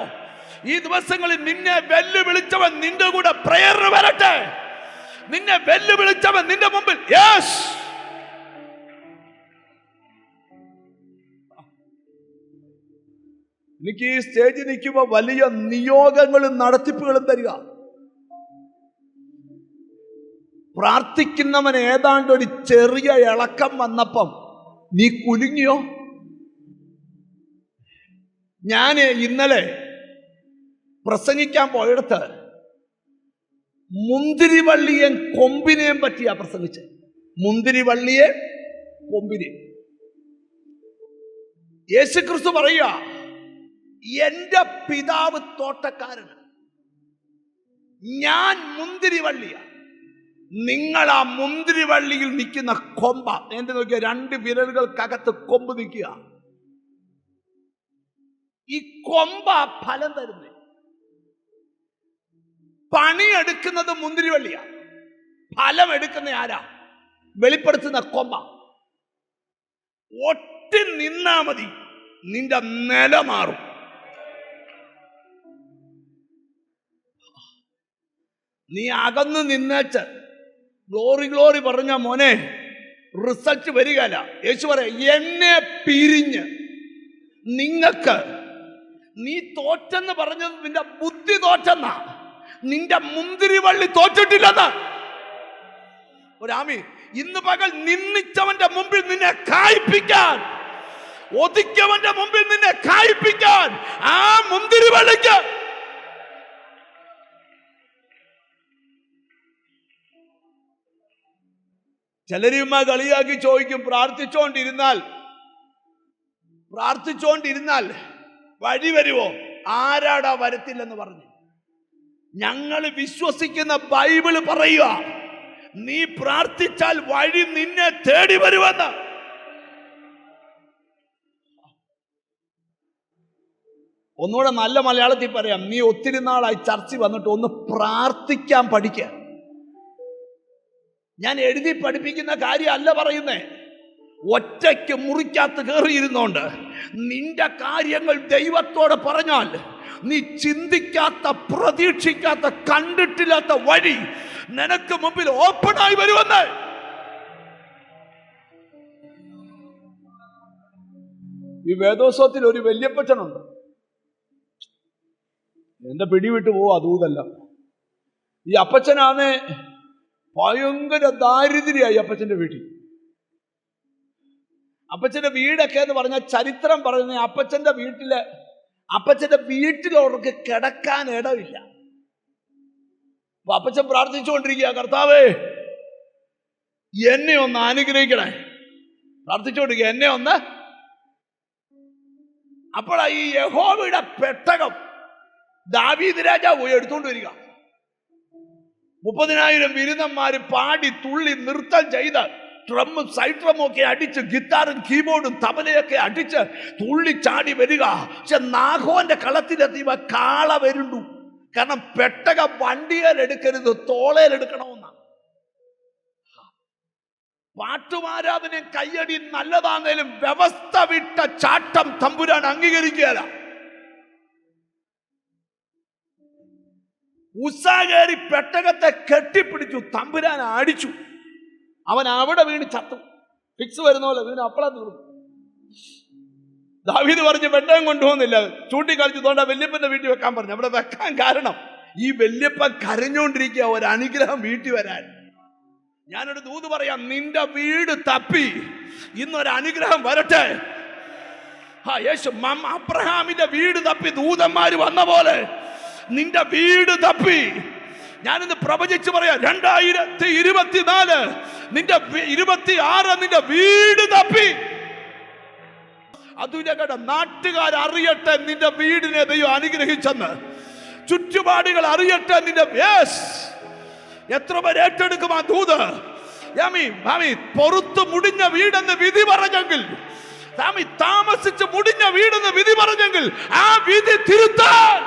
ഈ ദിവസങ്ങളിൽ നിന്നെ വെല്ലുവിളിച്ചവൻ നിന്റെ കൂടെ പ്രയറിന് വരട്ടെ. നിന്നെ വെല്ലുവിളിച്ചവൻ നിന്റെ മുമ്പിൽ യെസ്. എനിക്ക് ഈ സ്റ്റേജിൽ നിൽക്കുമ്പോൾ വലിയ നിയോഗങ്ങളും നടത്തിപ്പുകളും തരിക. പ്രാർത്ഥിക്കുന്നവൻ ഏതാണ്ട് ഒരു ചെറിയ ഇളക്കം വന്നപ്പം നീ കുലുങ്ങിയോ? ഞാൻ ഇന്നലെ പ്രസംഗിക്കാൻ പോയിടത്ത് മുന്തിരിവള്ളിയും കൊമ്പിനെയും പറ്റിയാ പ്രസംഗിച്ചത്. മുന്തിരിവള്ളിയെ കൊമ്പിനെ. യേശുക്രിസ്തു പറയുക, എന്റെ പിതാവ് തോട്ടക്കാരന്, ഞാൻ മുന്തിരിവള്ളിയാ, നിങ്ങൾ ആ മുന്തിരിവള്ളിയിൽ നിൽക്കുന്ന കൊമ്പ. എന്റെ നോക്കിയ 2 വിരലുകൾക്കകത്ത് കൊമ്പ് നിൽക്കുക. ഈ കൊമ്പ ഫലം തരുന്നേ. പണിയെടുക്കുന്നത് മുന്തിരിവള്ളിയാ, ഫലം എടുക്കുന്ന ആരാ? വെളിപ്പെടുത്തുന്ന കൊമ്പ. ഒട്ടി നിന്നാ മതി, നിന്റെ നില മാറും. നീ അകന്ന് നിന്നേച്ച് ഗ്ലോറി ഗ്ലോറി പറഞ്ഞ മോനെ റിസൾട്ട് വരികയില്ല. യേശു പറയാ, എന്നെ പിരിഞ്ഞ് നിങ്ങൾക്ക്, നീ തോറ്റെന്ന് പറഞ്ഞത് നിന്റെ ബുദ്ധി തോറ്റെന്നാ, നിന്റെ മുന്തിരിവള്ളി തോറ്റിട്ടില്ലെന്ന്. ഒരാമി, ഇന്ന് പകൽ നിന്നിച്ചവന്റെ മുമ്പിൽ നിന്നെ കായ്പിക്കാൻ, ഒതുക്കിയവന്റെ മുമ്പിൽ നിന്നെ കായ്പിക്കാൻ ആ മുന്തിരിവള്ളിക്ക് ചിലരുമാ കളിയാക്കി ചോദിക്കും, പ്രാർത്ഥിച്ചുകൊണ്ടിരുന്നാൽ വഴി വരുവോ? ആരാടാ വരത്തില്ലെന്ന് പറഞ്ഞു? ഞങ്ങൾ വിശ്വസിക്കുന്ന ബൈബിള് പറയുക, നീ പ്രാർത്ഥിച്ചാൽ വഴി നിന്നെ തേടി വരുമെന്ന്. ഒന്നുകൂടെ നല്ല മലയാളത്തിൽ പറയാം, നീ ഒത്തിരി നാളായി ചർച്ചിൽ വന്നിട്ട് ഒന്ന് പ്രാർത്ഥിക്കാൻ പഠിക്കുക. ഞാൻ എഴുതി പഠിപ്പിക്കുന്ന കാര്യമല്ല പറയുന്നേ. ഒറ്റയ്ക്ക് മുറിക്കകത്ത് കയറിയിരുന്നോണ്ട് നിന്റെ കാര്യങ്ങൾ ദൈവത്തോട് പറഞ്ഞാൽ നീ ചിന്തിക്കാത്ത, പ്രതീക്ഷിക്കാത്ത, കണ്ടിട്ടില്ലാത്ത വഴി നിനക്ക് മുമ്പിൽ ഓപ്പണായി വരുമെന്ന്. ഈ വേദോത്സവത്തിൽ ഒരു വല്യപ്പച്ചനുണ്ട്. എന്റെ പിടിവിട്ട് പോവാ ദൂതല്ല. ഈ അപ്പച്ചനാണ് ഭയങ്കര ദാരിദ്ര്യായി അപ്പച്ചന്റെ വീട്ടിൽ. അപ്പച്ചന്റെ വീടൊക്കെ എന്ന് പറഞ്ഞാൽ ചരിത്രം പറയുന്ന അപ്പച്ചന്റെ വീട്ടിലവർക്ക് കിടക്കാൻ ഇടമില്ല. അപ്പൊ അപ്പച്ചൻ പ്രാർത്ഥിച്ചുകൊണ്ടിരിക്കുക, കർത്താവേ എന്നെ ഒന്ന് അനുഗ്രഹിക്കണേ. പ്രാർത്ഥിച്ചുകൊണ്ടിരിക്കുക, എന്നെ ഒന്ന്. അപ്പോഴാ ഈ യഹോവയുടെ പെട്ടകം ദാവീദ് രാജാവ് പോയി എടുത്തുകൊണ്ട് വരിക. 30,000 വിരുന്നന്മാര് പാടി തുള്ളി നൃത്തം ചെയ്ത് ഡ്രമ്മും സൈഡ് ഡ്രമ്മും ഒക്കെ അടിച്ച്, ഗിത്താറും കീബോർഡും തബലയൊക്കെ അടിച്ച് തുള്ളി ചാടി വരിക. പക്ഷെ നാഗോന്റെ കളത്തിലെത്തിയവ കാള വരുണ്ടു. കാരണം പെട്ടകം വണ്ടിയേലെടുക്കരുത്, തോളേലെടുക്കണമെന്നാണ്. പാട്ടുമാരാധനയും കയ്യടി നല്ലതാണെങ്കിലും വ്യവസ്ഥ വിട്ട ചാട്ടം തമ്പുരാൻ അംഗീകരിക്കുകയല്ല. ഉസാകേറി പെട്ടകത്തെ കെട്ടിപ്പിടിച്ചു, തമ്പുരാൻ അടിച്ചു. അവൻ അവിടെ വീണ് ചത്തു. ഫിക്സ് വരുന്ന പോലെ വീണ് അപ്പളാ തീർന്നു. ദാവീദ് പറഞ്ഞു പെട്ടകം കൊണ്ടുപോകുന്നില്ല, ചൂണ്ടിക്കളിച്ചു തോണ്ട വല്യപ്പന്റെ വീട്ടിൽ വെക്കാൻ പറഞ്ഞു. അവിടെ വെക്കാൻ കാരണം ഈ വല്യപ്പൻ കരഞ്ഞോണ്ടിരിക്കുക ഒരു അനുഗ്രഹം വീട്ടിൽ വരാൻ. ഞാനൊരു ദൂത് പറയാം, നിന്റെ വീട് തപ്പി ഇന്നൊരു അനുഗ്രഹം വരട്ടെ. യേശു അബ്രഹാമിന്റെ വീട് തപ്പി ദൂതന്മാര് വന്ന പോലെ നിന്റെ വീട് തപ്പി ഞാനിന്ന് പ്രവചിച്ചു പറയാം, 2024 നിന്റെ 26 നിന്റെ വീട് തപ്പി. അതുലകട നാട്ടുകാരറിയട്ടെ നിന്റെ വീടിനെ ദൈവം അനുഗ്രഹിച്ചെന്ന്. ചുറ്റുപാടുകൾ അറിയട്ടെ നിന്റെ. എത്ര പേർ ഏറ്റെടുക്കും ആ ദൂത്? പൊറുത്ത് മുടിഞ്ഞ വീടെന്ന് വിധി പറഞ്ഞെങ്കിൽ, താമസിച്ച് മുടിഞ്ഞ വീടെന്ന് വിധി പറഞ്ഞെങ്കിൽ ആ വിധി തിരുത്താൻ.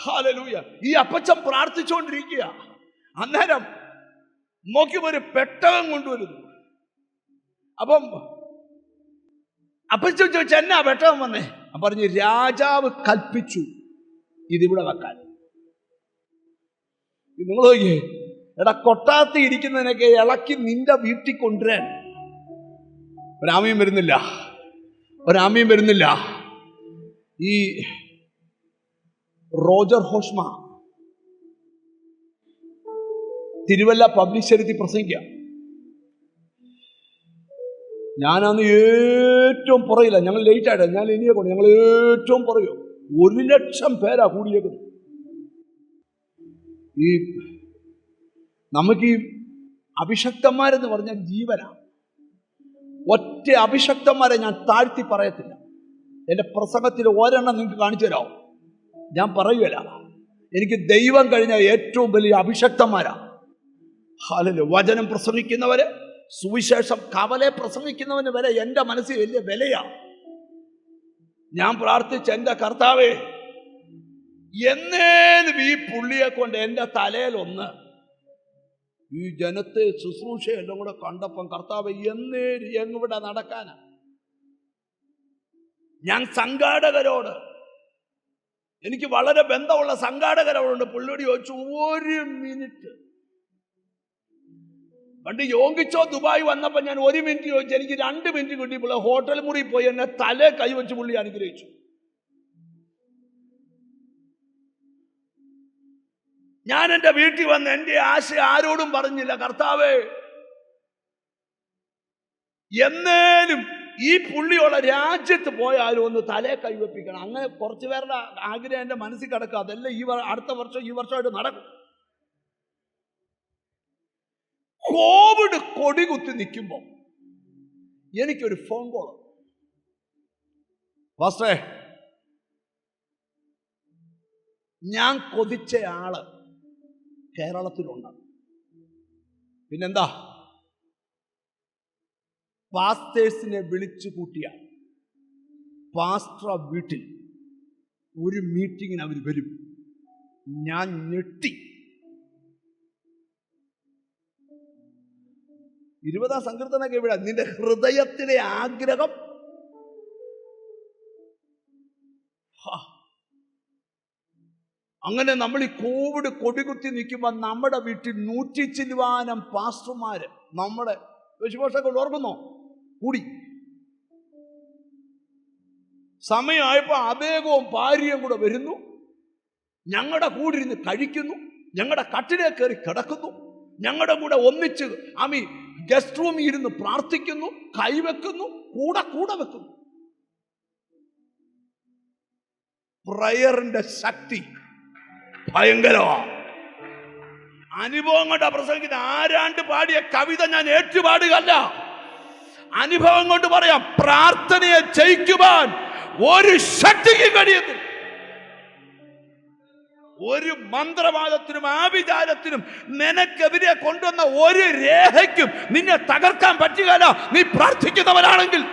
ഹല്ലേലൂയ. ഈ അപ്പച്ചൻ പ്രാർത്ഥിച്ചുകൊണ്ടിരിക്കുക. അന്നേരം നോക്കി ഒരു പെട്ടകം കൊണ്ടുവരുന്നു. അപ്പം അപ്പച്ചൻ ചോദിച്ചു, എന്നാ പെട്ടകം വന്നേ? പറഞ്ഞു, രാജാവ് കൽപ്പിച്ചു ഇതിവിടെ വെക്കാൻ. നിങ്ങൾ നോക്കിയേ, എടാ കൊട്ടാത്തി ഇരിക്കുന്നതിനൊക്കെ ഇളക്കി നിന്റെ വീട്ടിൽ കൊണ്ടുവരാൻ ഒരാമയും വരുന്നില്ല. ഈ റോജർ ഹോഷ്മ തിരുവല്ല പബ്ലിഷ് പ്രസംഗിക്കുക. ഞാനന്ന് ഏറ്റവും പുറയില്ല, ഞങ്ങൾ ലേറ്റ് ആയിട്ട്, ഞാൻ ഇനിയെ കൊണ്ട് ഞങ്ങൾ ഏറ്റവും പറയൂ 1,00,000 പേരാ കൂടിയേക്കുന്നു. ഈ നമുക്ക് ഈ അഭിഷക്തന്മാരെന്ന് പറഞ്ഞാൽ ജീവനാ. ഒറ്റ അഭിഷക്തന്മാരെ ഞാൻ താഴ്ത്തി പറയത്തില്ല. എൻ്റെ പ്രസംഗത്തിൽ ഒരെണ്ണം നിങ്ങൾക്ക് കാണിച്ചു തരാമോ? ഞാൻ പറയുകയില്ല. എനിക്ക് ദൈവം കഴിഞ്ഞ ഏറ്റവും വലിയ അഭിഷക്തന്മാരാ. ഹല്ലേലൂയ. വചനം പ്രസംഗിക്കുന്നവര്, സുവിശേഷം കവലെ പ്രസംഗിക്കുന്നവന് വരെ എൻ്റെ മനസ്സിൽ വലിയ വിലയാ. ഞാൻ പ്രാർത്ഥിച്ച എൻ്റെ കർത്താവേ, എന്നേലും ഈ പുള്ളിയെ കൊണ്ട് എൻ്റെ തലയിലൊന്ന് ഈ ജനത്തെ ശുശ്രൂഷയെല്ലാം കൂടെ കണ്ടപ്പം കർത്താവ് എന്നേലും എവിടെ നടക്കാനാ? ഞാൻ സംഘാടകരോട്, എനിക്ക് വളരെ ബന്ധമുള്ള സംഘാടകരോടുണ്ട്, പുള്ളിയോട് ചോദിച്ചു 1 മിനിറ്റ്. പണ്ട് യോഗിച്ചോ ദുബായ് വന്നപ്പോൾ ഞാൻ 1 മിനിറ്റ് ചോദിച്ചു, എനിക്ക് 2 മിനിറ്റ് കിട്ടിയപ്പോൾ ഹോട്ടൽ മുറി പോയി എന്നെ തലേ കൈവച്ച് പുള്ളി അനുഗ്രഹിച്ചു. ഞാൻ എൻ്റെ വീട്ടിൽ വന്ന് എൻ്റെ ആശ ആരോടും പറഞ്ഞില്ല. കർത്താവേ, എന്നേലും ഈ പുള്ളിയുള്ള രാജ്യത്ത് പോയാലും ഒന്ന് തലേ കൈവപ്പിക്കണം. അങ്ങനെ കുറച്ച് പേരുടെ ആഗ്രഹം എൻ്റെ മനസ്സിൽ കിടക്കുക. അതെല്ലാം അടുത്ത വർഷം ഈ വർഷമായിട്ട് നടക്കും. കോവിഡ് കൊടികുത്തി നിൽക്കുമ്പോൾ എനിക്കൊരു ഫോൺ കോൾ. പാസ്റ്ററേ, ഞാൻ കൊതിച്ച ആള് കേരളത്തിലുണ്ട്. പിന്നെന്താ? പാസ്റ്റേഴ്സിനെ വിളിച്ചു കൂട്ടിയ പാസ്റ്റർ വീട്ടിൽ ഒരു മീറ്റിങ്ങിന് അവർ വരും. ഞാൻ ഞെട്ടി. 20 സങ്കീർത്തനൊക്കെ ഇവിടെ നിന്റെ ഹൃദയത്തിലെ ആഗ്രഹം. അങ്ങനെ നമ്മൾ ഈ കോവിഡ് കൊടികുത്തി നിൽക്കുമ്പോൾ നമ്മുടെ വീട്ടിൽ 100 ചില്ലുവാനം പാസ്റ്റർമാര് നമ്മുടെ വിശ്വാസമൊക്കെ ഓർക്കുന്നോ കൂടി. സമയമായപ്പോൾ അദ്ദേഹവും ഭാര്യയും കൂടെ വരുന്നു, ഞങ്ങളുടെ കൂടെ ഇരുന്ന് കഴിക്കുന്നു, ഞങ്ങളുടെ കട്ടിലേ കയറി കിടക്കുന്നു, ഞങ്ങളുടെ കൂടെ ഒന്നിച്ച് ഗസ്റ്റ് റൂമിൽ ഇരുന്ന് പ്രാർത്ഥിക്കുന്നു, കൈവെക്കുന്നു, കൂടെ കൂടെ വെക്കുന്നു. പ്രയറിന്റെ ശക്തി ഭയങ്കരമാണ്. അനുഭവം കൊണ്ട് പ്രസംഗിക്കുന്ന ആരാണ്ട് പാടിയ കവിത ഞാൻ ഏറ്റുപാടുകയല്ല, അനുഭവം കൊണ്ട് പറയാം. പ്രാർത്ഥനയെ ജയിക്കുവാൻ ഒരു ശക്തിക്കും കഴിയത്തില്ല. ഒരു മന്ത്രവാദത്തിനും ആഭിചാരത്തിനും നിനക്കെതിരെ കൊണ്ടുവന്ന ഒരു രേഖയ്ക്കും നിന്നെ തകർക്കാൻ പറ്റുകയില്ല, നീ പ്രാർത്ഥിക്കുന്നവരാണെങ്കിൽ.